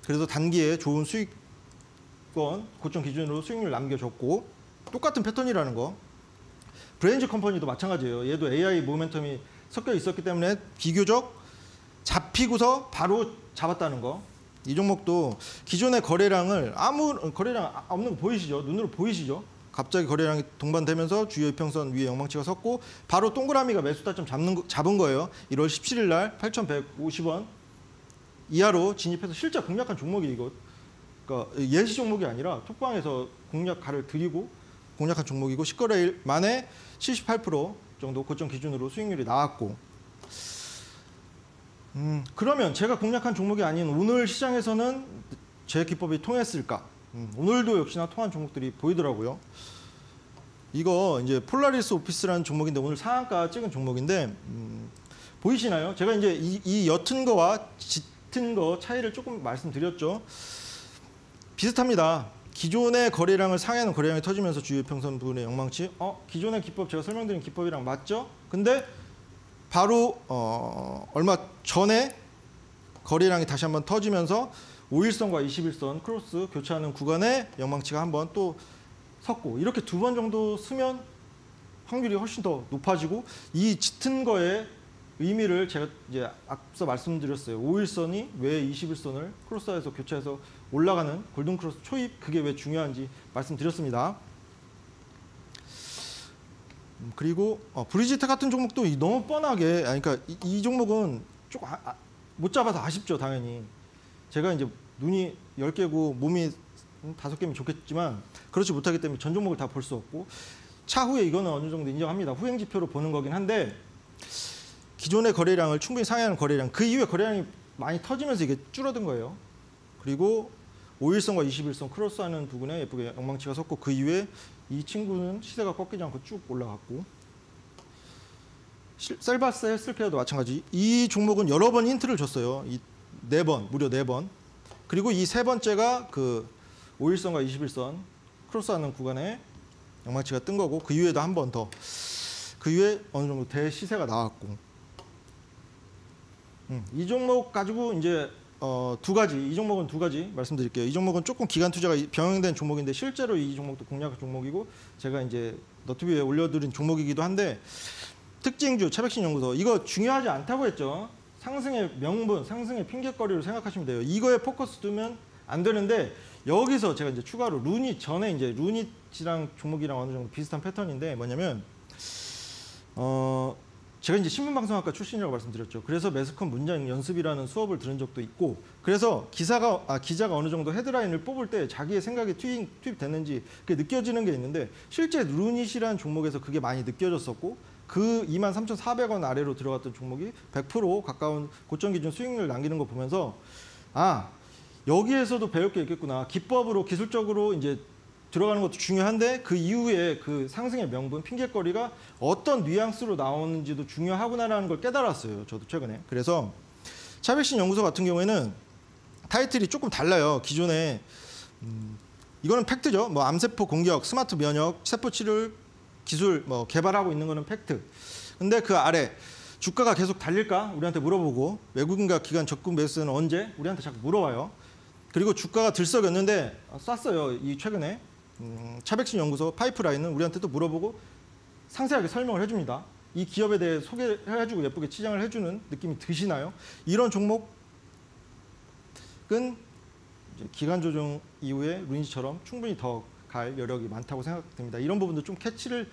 그래서 단기에 좋은 수익권 고점 기준으로 수익률 남겨줬고 똑같은 패턴이라는 거. 브레인즈 컴퍼니도 마찬가지예요. 얘도 AI 모멘텀이 섞여 있었기 때문에 비교적 잡히고서 바로 잡았다는 거. 이 종목도 기존의 거래량을 거래량 없는 거 보이시죠? 눈으로 보이시죠? 갑자기 거래량이 동반되면서 주요 이평선 위에 영망치가 섰고 바로 동그라미가 매수 타점 잡은 거예요. 1월 17일 날 8,150원 이하로 진입해서 실제 공략한 종목이 이거. 그러니까 예시 종목이 아니라 톡방에서 공략가를 드리고 공략한 종목이고 10거래일 만에 78% 정도 고점 기준으로 수익률이 나왔고 그러면 제가 공략한 종목이 아닌 오늘 시장에서는 제 기법이 통했을까? 오늘도 역시나 통한 종목들이 보이더라고요. 이거 이제 폴라리스 오피스라는 종목인데 오늘 상한가 찍은 종목인데 보이시나요? 제가 이제 이 옅은 거와 짙은 거 차이를 조금 말씀드렸죠. 비슷합니다. 기존의 거래량을 상회하는 거래량이 터지면서 주요 평선 부분의 영망치. 기존의 기법 제가 설명드린 기법이랑 맞죠? 근데 바로 얼마 전에 거래량이 다시 한번 터지면서 5일선과 21선 크로스 교차하는 구간에 영망치가 한번 또 섰고 이렇게 두 번 정도 쓰면 확률이 훨씬 더 높아지고 이 짙은 거의 의미를 제가 이제 앞서 말씀드렸어요. 5일선이 왜 21선을 크로스해서 교차해서 올라가는 골든 크로스 초입 그게 왜 중요한지 말씀드렸습니다. 그리고 브리지트 같은 종목도 너무 뻔하게 그러니까 이 종목은 조금 못 잡아서 아쉽죠, 당연히. 제가 이제 눈이 10개고 몸이 5개면 좋겠지만 그렇지 못하기 때문에 전 종목을 다 볼 수 없고 차후에 이거는 어느 정도 인정합니다. 후행 지표로 보는 거긴 한데 기존의 거래량을 충분히 상회하는 거래량 그 이후에 거래량이 많이 터지면서 이게 줄어든 거예요. 그리고 5일선과 21선 크로스하는 부분에 예쁘게 영망치가 섰고 그 이후에 이 친구는 시세가 꺾이지 않고 쭉 올라갔고 셀바스 헬스케어도 마찬가지. 이 종목은 여러 번 힌트를 줬어요. 이 4번, 무려 4번. 그리고 이 세 번째가 그 5일선과 21선 크로스하는 구간에 영망치가 뜬 거고 그 이후에도 한 번 더. 그 이후에 어느 정도 대시세가 나왔고. 이 종목 가지고 이제 두 가지, 이 종목은 두 가지 말씀드릴게요. 이 종목은 조금 기간 투자가 병행된 종목인데 실제로 이 종목도 공략 종목이고 제가 이제 너튜브에 올려드린 종목이기도 한데 특징주 차백신 연구소 이거 중요하지 않다고 했죠. 상승의 명분, 상승의 핑계거리로 생각하시면 돼요. 이거에 포커스 두면 안 되는데 여기서 제가 이제 추가로 루닛 전에 이제 루닛이랑 종목이랑 어느 정도 비슷한 패턴인데 뭐냐면 제가 이제 신문방송학과 출신이라고 말씀드렸죠. 그래서 매스컴 문장 연습이라는 수업을 들은 적도 있고 그래서 기자가 어느 정도 헤드라인을 뽑을 때 자기의 생각이 투입됐는지 그게 느껴지는 게 있는데 실제 루닛이라는 종목에서 그게 많이 느껴졌었고 그 23,400원 아래로 들어갔던 종목이 100% 가까운 고점 기준 수익률을 남기는 거 보면서 아, 여기에서도 배울 게 있겠구나. 기법으로 기술적으로 이제 들어가는 것도 중요한데 그 이후에 그 상승의 명분, 핑계거리가 어떤 뉘앙스로 나오는지도 중요하구나라는 걸 깨달았어요. 저도 최근에. 그래서 차백신 연구소 같은 경우에는 타이틀이 조금 달라요. 기존에 이거는 팩트죠. 뭐 암세포 공격, 스마트 면역, 세포 치료 기술 뭐 개발하고 있는 거는 팩트. 근데 그 아래 주가가 계속 달릴까? 우리한테 물어보고 외국인과 기관 적금 매수는 언제? 우리한테 자꾸 물어와요. 그리고 주가가 들썩였는데 쐈어요. 이 최근에 차백신 연구소 파이프라인은 우리한테 또 물어보고 상세하게 설명을 해줍니다. 이 기업에 대해 소개해주고 예쁘게 치장을 해주는 느낌이 드시나요? 이런 종목은 이제 기간 조정 이후에 루인지처럼 충분히 더 갈 여력이 많다고 생각됩니다. 이런 부분도 좀 캐치를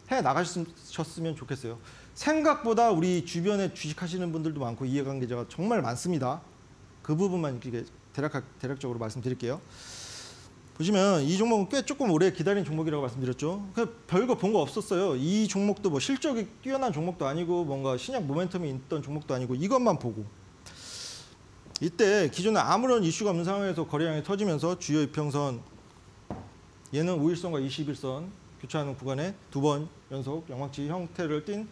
해 나가셨으면 좋겠어요. 생각보다 우리 주변에 주식하시는 분들도 많고 이해관계자가 정말 많습니다. 그 부분만 이렇게 대략적으로 말씀드릴게요. 보시면 이 종목은 꽤 조금 오래 기다린 종목이라고 말씀드렸죠. 별거 본 거 없었어요. 이 종목도 뭐 실적이 뛰어난 종목도 아니고 뭔가 신약 모멘텀이 있던 종목도 아니고 이것만 보고 이때 기존에 아무런 이슈가 없는 상황에서 거래량이 터지면서 주요 이평선 얘는 5일선과 21선 교차하는 구간에 2번 연속 영망치 형태를 띈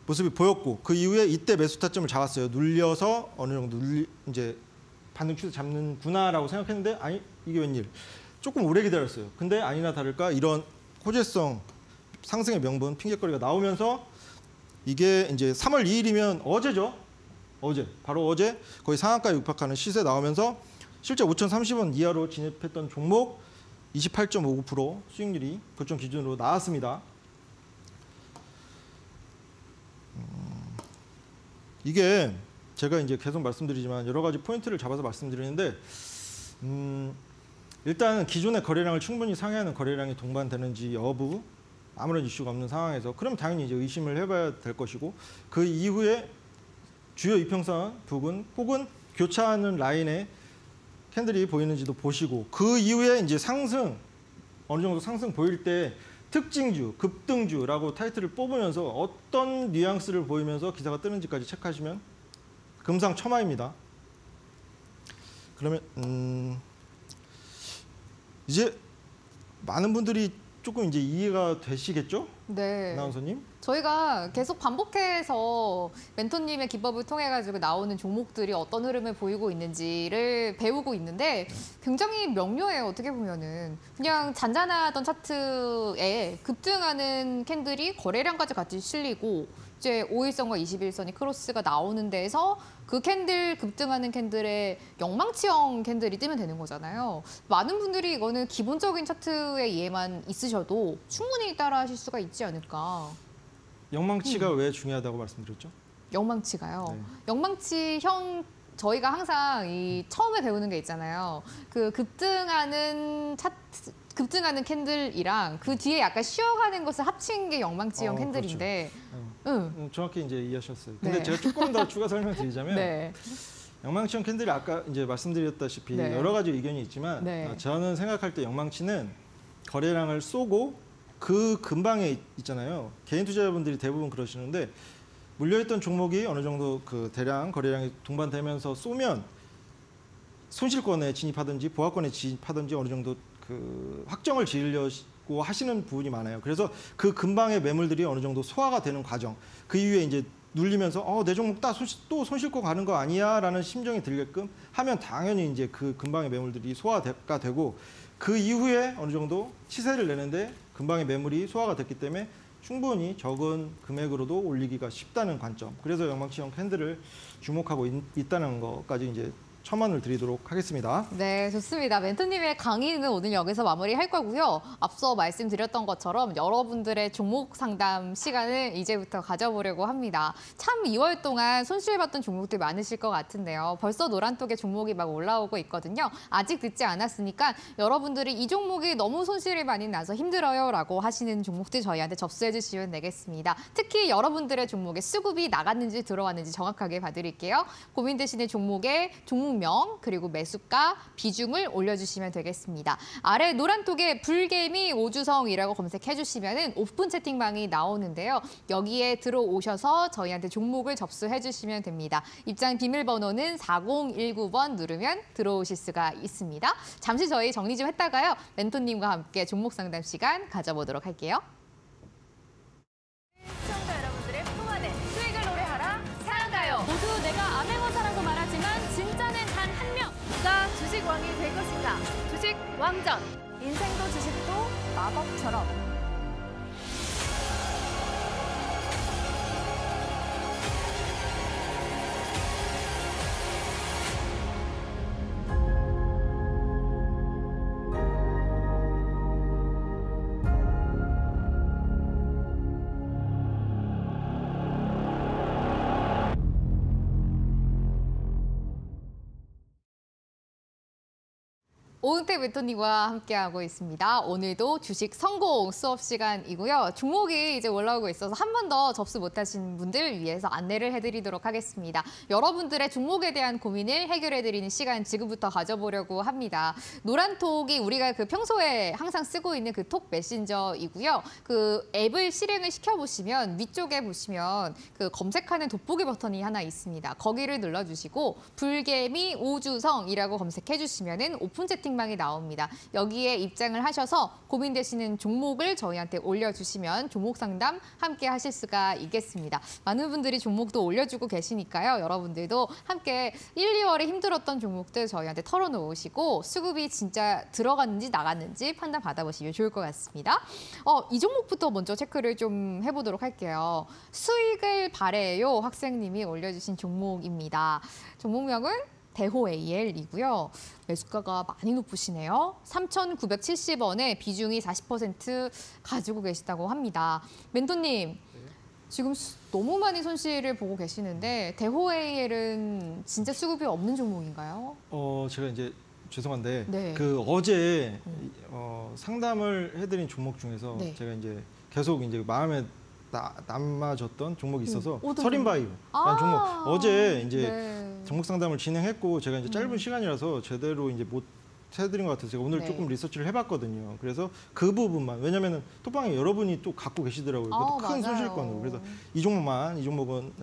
모습이 보였고 그 이후에 이때 매수 타점을 잡았어요. 눌려서 어느 정도 이제 반등 추세 잡는구나라고 생각했는데 아니 이게 웬일? 조금 오래 기다렸어요. 근데 아니나 다를까 이런 호재성 상승의 명분 핑계거리가 나오면서 이게 이제 3월 2일이면 어제죠. 바로 어제 거의 상한가에 육박하는 시세 나오면서 실제 5,030원 이하로 진입했던 종목 28.59% 수익률이 고점 기준으로 나왔습니다. 이게 제가 이제 계속 말씀드리지만 여러 가지 포인트를 잡아서 말씀드리는데 일단 기존의 거래량을 충분히 상회하는 거래량이 동반되는지 여부 아무런 이슈가 없는 상황에서 그럼 당연히 이제 의심을 해봐야 될 것이고 그 이후에 주요 이평선 부근 혹은 교차하는 라인에 캔들이 보이는지도 보시고 그 이후에 이제 상승 어느 정도 상승 보일 때 특징주, 급등주라고 타이틀을 뽑으면서 어떤 뉘앙스를 보이면서 기사가 뜨는지까지 체크하시면 금상첨화입니다. 그러면 이제 많은 분들이 조금 이제 이해가 되시겠죠? 네. 아나운서님? 저희가 계속 반복해서 멘토님의 기법을 통해 가지고 나오는 종목들이 어떤 흐름을 보이고 있는지를 배우고 있는데 굉장히 명료해요. 어떻게 보면은 그냥 잔잔하던 차트에 급등하는 캔들이 거래량까지 같이 실리고 이제 5일선과 21선이 크로스가 나오는 데에서 그 캔들 급등하는 캔들의 영망치형 캔들이 뜨면 되는 거잖아요. 많은 분들이 이거는 기본적인 차트의 이해만 있으셔도 충분히 따라하실 수가 있지 않을까. 영망치가 왜 중요하다고 말씀드렸죠? 영망치가요. 네. 영망치형 저희가 항상 이 처음에 배우는 게 있잖아요. 그 급등하는 급등하는 캔들이랑 그 뒤에 약간 쉬어가는 것을 합친 게 영망치형 캔들인데. 그렇죠. 정확히 이제 이해하셨어요. 근데 네. 제가 조금 더 추가 설명드리자면 네. 영망치형 캔들이 아까 이제 말씀드렸다시피 네. 여러 가지 의견이 있지만 네. 저는 생각할 때 영망치는 거래량을 쏘고 그 근방에 있잖아요. 개인 투자자분들이 대부분 그러시는데 물려있던 종목이 어느 정도 그 대량 거래량이 동반되면서 쏘면 손실권에 진입하든지 보합권에 진입하든지 어느 정도 그 확정을 지으려고 하시는 부분이 많아요. 그래서 그 근방의 매물들이 어느 정도 소화가 되는 과정. 그 이후에 이제 눌리면서 내 종목 또 손실권 가는 거 아니야라는 심정이 들게끔 하면 당연히 이제 그 근방의 매물들이 소화가 되고 그 이후에 어느 정도 시세를 내는데 근방의 매물이 소화가 됐기 때문에 충분히 적은 금액으로도 올리기가 쉽다는 관점. 그래서 영망치형 캔들을 주목하고 있다는 것까지 이제 첨언을 드리도록 하겠습니다. 네, 좋습니다. 멘토님의 강의는 오늘 여기서 마무리할 거고요. 앞서 말씀드렸던 것처럼 여러분들의 종목 상담 시간을 이제부터 가져보려고 합니다. 참 2월 동안 손실봤던 종목들 많으실 것 같은데요. 벌써 노란톡에 종목이 막 올라오고 있거든요. 아직 듣지 않았으니까 여러분들이 이 종목이 너무 손실이 많이 나서 힘들어요 라고 하시는 종목들 저희한테 접수해 주시면 되겠습니다. 특히 여러분들의 종목에 수급이 나갔는지 들어왔는지 정확하게 봐드릴게요. 고민되시는 종목 종목명 그리고 매수가, 비중을 올려주시면 되겠습니다. 아래 노란 톡에 불개미 오주성이라고 검색해주시면 오픈 채팅방이 나오는데요. 여기에 들어오셔서 저희한테 종목을 접수해주시면 됩니다. 입장 비밀번호는 4019번 누르면 들어오실 수가 있습니다. 잠시 저희 정리 좀 했다가요. 멘토님과 함께 종목 상담 시간 가져보도록 할게요. 시청자 여러분들의 품안에 수익을 노래하라 사랑가요. 모두 내가 암행어사라고 말하지만 진짜는 단 한 명. 누가 주식 왕이 될 것인가? 주식 왕전. 인생도 주식도 마법처럼. 오은택 멘토님과 함께하고 있습니다. 오늘도 주식 성공 수업 시간이고요. 종목이 이제 올라오고 있어서 한 번 더 접수 못하신 분들 위해서 안내를 해드리도록 하겠습니다. 여러분들의 종목에 대한 고민을 해결해드리는 시간 지금부터 가져보려고 합니다. 노란톡이 우리가 그 평소에 항상 쓰고 있는 그 톡 메신저이고요. 그 앱을 실행을 시켜보시면 위쪽에 보시면 그 검색하는 돋보기 버튼이 하나 있습니다. 거기를 눌러주시고 불개미 오주성이라고 검색해주시면 오픈 채팅 방이 나옵니다. 여기에 입장을 하셔서 고민되시는 종목을 저희한테 올려주시면 종목 상담 함께 하실 수가 있겠습니다. 많은 분들이 종목도 올려주고 계시니까요. 여러분들도 함께 1, 2월에 힘들었던 종목들 저희한테 털어놓으시고 수급이 진짜 들어갔는지 나갔는지 판단 받아보시면 좋을 것 같습니다. 이 종목부터 먼저 체크를 좀 해보도록 할게요. 수익을 바래요 학생님이 올려주신 종목입니다. 종목명은 대호 AL이고요. 매수가가 많이 높으시네요. 3,970원에 비중이 40% 가지고 계시다고 합니다. 멘토님, 지금 너무 많이 손실을 보고 계시는데 대호 AL은 진짜 수급이 없는 종목인가요? 제가 이제 죄송한데 네. 그 어제 상담을 해드린 종목 중에서 네. 제가 이제 계속 이제 마음에 남아졌던 종목이 있어서 어떤 서린바이오라는 종목 어제 이제 네. 종목 상담을 진행했고 제가 이제 짧은 시간이라서 제대로 이제 못 해드린 것 같아서 제가 오늘 네. 조금 리서치를 해봤거든요. 그래서 그 부분만 왜냐면은 톡방에 여러분이 또 갖고 계시더라고요. 그것도 큰 맞아요. 손실권으로. 그래서 이 종목은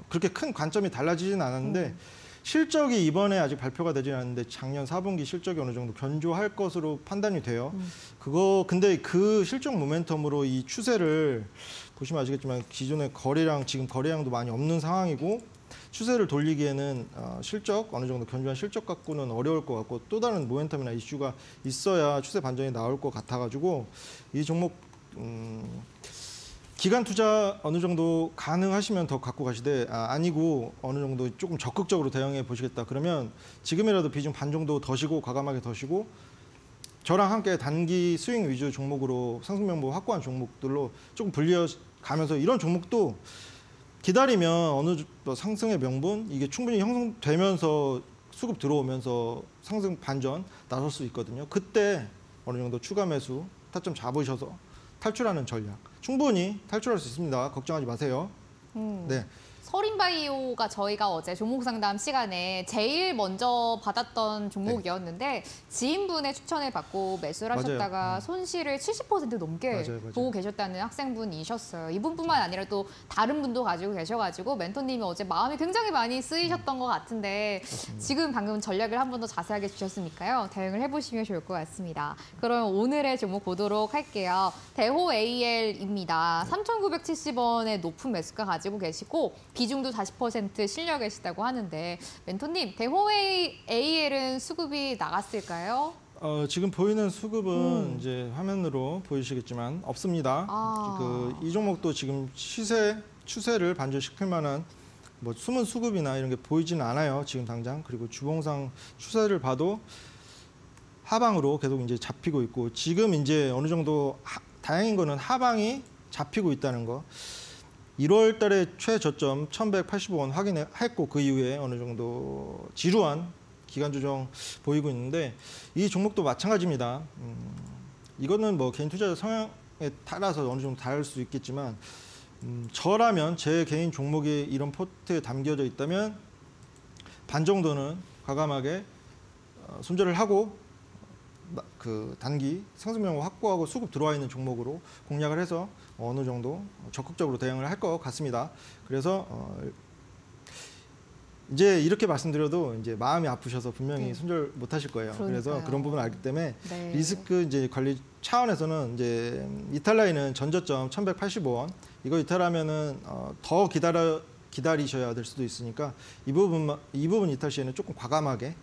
그렇게 큰 관점이 달라지진 않았는데 실적이 이번에 아직 발표가 되지 않았는데 작년 4분기 실적이 어느 정도 견조할 것으로 판단이 돼요. 근데 그 실적 모멘텀으로 이 추세를 보시면 아시겠지만 기존의 거래량 지금 거래량도 많이 없는 상황이고 추세를 돌리기에는 실적 어느 정도 견조한 실적 갖고는 어려울 것 같고 또 다른 모멘텀이나 이슈가 있어야 추세 반전이 나올 것 같아가지고 이 종목 기간 투자 어느 정도 가능하시면 더 갖고 가시되 아니고 어느 정도 조금 적극적으로 대응해 보시겠다 그러면 지금이라도 비중 반 정도 더시고 과감하게 더시고 저랑 함께 단기 스윙 위주 종목으로 상승 명목 확고한 종목들로 조금 불려 가면서 이런 종목도 기다리면 어느 상승의 명분 이게 충분히 형성되면서 수급 들어오면서 상승 반전 나설 수 있거든요. 그때 어느 정도 추가 매수 타점 잡으셔서 탈출하는 전략 충분히 탈출할 수 있습니다. 걱정하지 마세요. 네. 서린바이오가 저희가 어제 종목 상담 시간에 제일 먼저 받았던 종목이었는데 지인분의 추천을 받고 매수를 하셨다가 손실을 70% 넘게 맞아요. 보고 계셨다는 학생분이셨어요. 이분뿐만 아니라 또 다른 분도 가지고 계셔가지고 멘토님이 어제 마음이 굉장히 많이 쓰이셨던 것 같은데 지금 방금 전략을 한 번 더 자세하게 주셨으니까요. 대응을 해보시면 좋을 것 같습니다. 그럼 오늘의 종목 보도록 할게요. 대호 AL입니다. 3,970원의 높은 매수가 가지고 계시고 비중도 40% 실려 계시다고 하는데 멘토님, 대호 AL은 수급이 나갔을까요? 지금 보이는 수급은 이제 화면으로 보이시겠지만 없습니다. 이 종목도 지금 추세를 반전시킬 만한 뭐 숨은 수급이나 이런 게 보이지는 않아요. 지금 당장. 그리고 주봉상 추세를 봐도 하방으로 계속 이제 잡히고 있고 지금 이제 어느 정도 다행인 거는 하방이 잡히고 있다는 거. 1월 달에 최저점 1,185원 확인했고 그 이후에 어느 정도 지루한 기간 조정 보이고 있는데 이 종목도 마찬가지입니다. 이거는 뭐 개인 투자자 성향에 따라서 어느 정도 다를 수 있겠지만 저라면 제 개인 종목이 이런 포트에 담겨져 있다면 반 정도는 과감하게 손절을 하고 그 단기 상승률 확보하고 수급 들어와 있는 종목으로 공략을 해서 어느 정도 적극적으로 대응을 할 것 같습니다. 그래서 이제 이렇게 말씀드려도 이제 마음이 아프셔서 분명히 네. 손절 못 하실 거예요. 그러니까요. 그래서 그런 부분을 알기 때문에 네. 리스크 이제 관리 차원에서는 이제 이탈 라인은 전저점 1,185원 이거 이탈하면은 더 기다리셔야 될 수도 있으니까 이 부분 이탈 시에는 조금 과감하게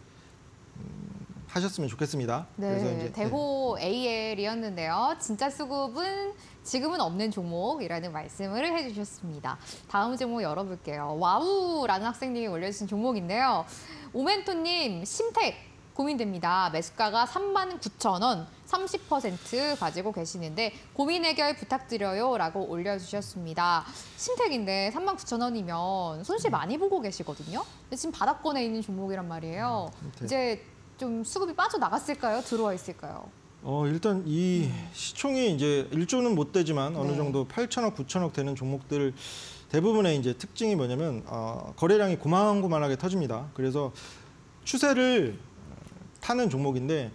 하셨으면 좋겠습니다. 네, 그래서 이제 대호 AL이었는데요. 진짜 수급은 지금은 없는 종목이라는 말씀을 해주셨습니다. 다음 종목 열어볼게요. 와우라는 학생님이 올려주신 종목인데요. 오멘토님 심택 고민됩니다. 매수가가 39,000원, 30% 가지고 계시는데 고민 해결 부탁드려요 라고 올려주셨습니다. 심택인데 39,000원이면 손실 많이 보고 계시거든요. 근데 지금 바닥권에 있는 종목이란 말이에요. 심택. 이제 좀 수급이 빠져나갔을까요? 들어와 있을까요? 일단 이 시총이 이제 1조는 못 되지만 어느 네. 정도 8천억, 9천억 되는 종목들 대부분의 이제 특징이 뭐냐면 거래량이 고만고만하게 터집니다. 그래서 추세를 타는 종목인데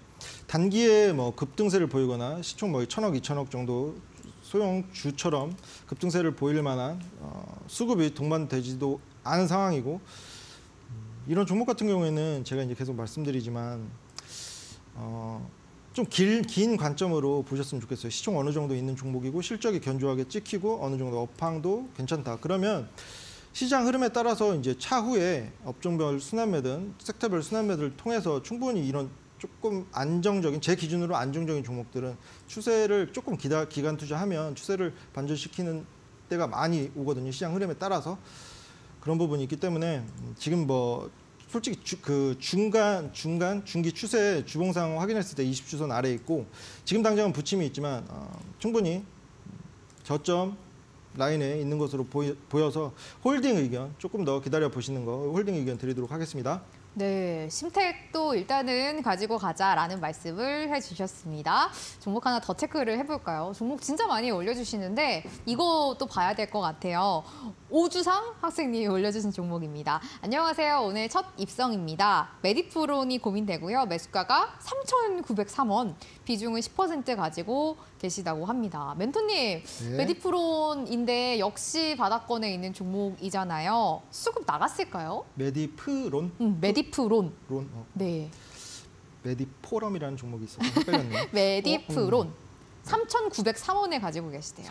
단기에 뭐 급등세를 보이거나 시총 뭐 1,000억, 2,000억 정도 소형주처럼 급등세를 보일 만한 수급이 동반되지도 않은 상황이고 이런 종목 같은 경우에는 제가 이제 계속 말씀드리지만 좀 긴 관점으로 보셨으면 좋겠어요. 시총 어느 정도 있는 종목이고 실적이 견조하게 찍히고 어느 정도 업황도 괜찮다. 그러면 시장 흐름에 따라서 이제 차후에 업종별 순환매든 섹터별 순환매들을 통해서 충분히 이런 조금 안정적인 제 기준으로 안정적인 종목들은 추세를 조금 기간 투자하면 추세를 반전시키는 때가 많이 오거든요. 시장 흐름에 따라서 그런 부분이 있기 때문에 지금 뭐 솔직히 중기 추세 주봉상 확인했을 때 20주선 아래에 있고 지금 당장은 부침이 있지만 충분히 저점 라인에 있는 것으로 보여서 홀딩 의견 조금 더 기다려 보시는 거 홀딩 의견 드리도록 하겠습니다. 네, 심택도 일단은 가지고 가자라는 말씀을 해주셨습니다. 종목 하나 더 체크를 해볼까요? 종목 진짜 많이 올려주시는데 이것도 봐야 될 것 같아요. 오주상 학생님이 올려주신 종목입니다. 안녕하세요. 오늘 첫 입성입니다. 메디프론이 고민되고요. 매수가가 3,903원, 비중은 10% 가지고 계시다고 합니다. 멘토님, 네. 메디프론인데 역시 바닥권에 있는 종목이잖아요. 수급 나갔을까요? 메디프론? 메디프론. 론? 네. 메디포럼이라는 종목이 있어서 헷갈렸네요. 메디프론. 3,903원에 가지고 계시대요.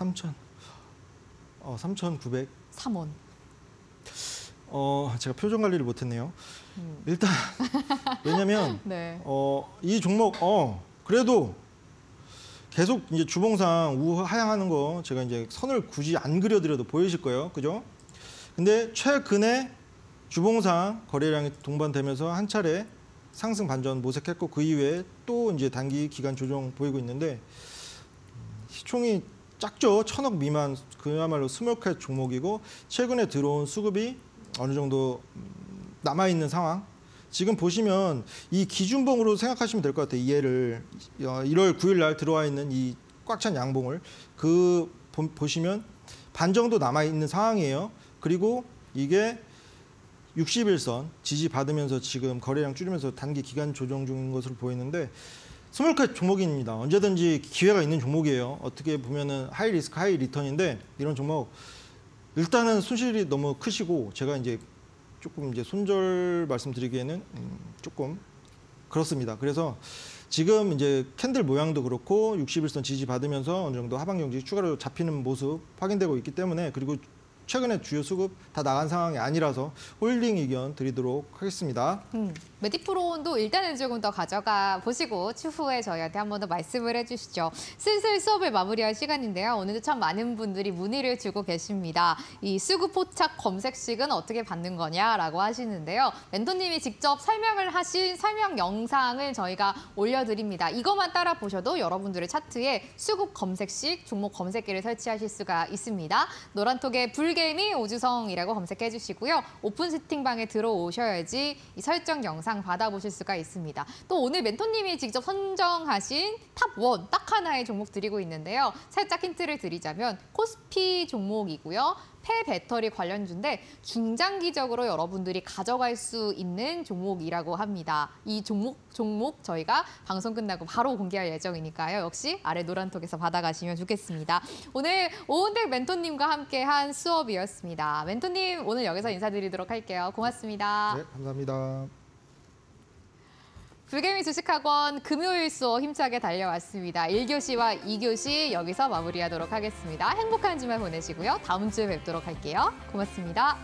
3,900. 3원. 제가 표정 관리를 못했네요. 일단 왜냐면 네. 이 종목 그래도 계속 이제 주봉상 우하향하는 거 제가 이제 선을 굳이 안 그려드려도 보이실 거예요, 그죠? 근데 최근에 주봉상 거래량이 동반되면서 한 차례 상승 반전 모색했고 그 이후에 또 이제 단기 기간 조정 보이고 있는데 시총이 작죠. 1,000억 미만 그야말로 스몰캡 종목이고 최근에 들어온 수급이 어느 정도 남아있는 상황. 지금 보시면 이 기준봉으로 생각하시면 될 것 같아요. 이해를 1월 9일 날 들어와 있는 이 꽉 찬 양봉을 보시면 반 정도 남아있는 상황이에요. 그리고 이게 60일선 지지받으면서 지금 거래량 줄이면서 단기 기간 조정 중인 것으로 보이는데 스몰캡 종목입니다. 언제든지 기회가 있는 종목이에요. 어떻게 보면은 하이 리스크 하이 리턴인데 이런 종목 일단은 손실이 너무 크시고 제가 이제 조금 이제 손절 말씀드리기에는 조금 그렇습니다. 그래서 지금 이제 캔들 모양도 그렇고 60일선 지지받으면서 어느 정도 하방 경직이 추가로 잡히는 모습 확인되고 있기 때문에 그리고 최근에 주요 수급 다 나간 상황이 아니라서 홀딩 의견 드리도록 하겠습니다. 메디프론도 일단은 조금 더 가져가 보시고 추후에 저희한테 한 번 더 말씀을 해주시죠. 슬슬 수업을 마무리할 시간인데요. 오늘도 참 많은 분들이 문의를 주고 계십니다. 이 수급 포착 검색식은 어떻게 받는 거냐라고 하시는데요. 멘토님이 직접 설명을 하신 설명 영상을 저희가 올려드립니다. 이것만 따라 보셔도 여러분들의 차트에 수급 검색식 종목 검색기를 설치하실 수가 있습니다. 노란톡에 불게임이 오주성이라고 검색해 주시고요. 오픈 채팅방에 들어오셔야지 이 설정 영상 영상 받아보실 수가 있습니다. 또 오늘 멘토님이 직접 선정하신 탑1 딱 하나의 종목 드리고 있는데요. 살짝 힌트를 드리자면 코스피 종목이고요. 폐배터리 관련주인데 중장기적으로 여러분들이 가져갈 수 있는 종목이라고 합니다. 이 종목 저희가 방송 끝나고 바로 공개할 예정이니까요. 역시 아래 노란톡에서 받아가시면 좋겠습니다. 오늘 오은택 멘토님과 함께한 수업이었습니다. 멘토님 오늘 여기서 인사드리도록 할게요. 고맙습니다. 네, 감사합니다. 불개미 주식학원 금요일 수업 힘차게 달려왔습니다. 1교시와 2교시 여기서 마무리하도록 하겠습니다. 행복한 주말 보내시고요. 다음 주에 뵙도록 할게요. 고맙습니다.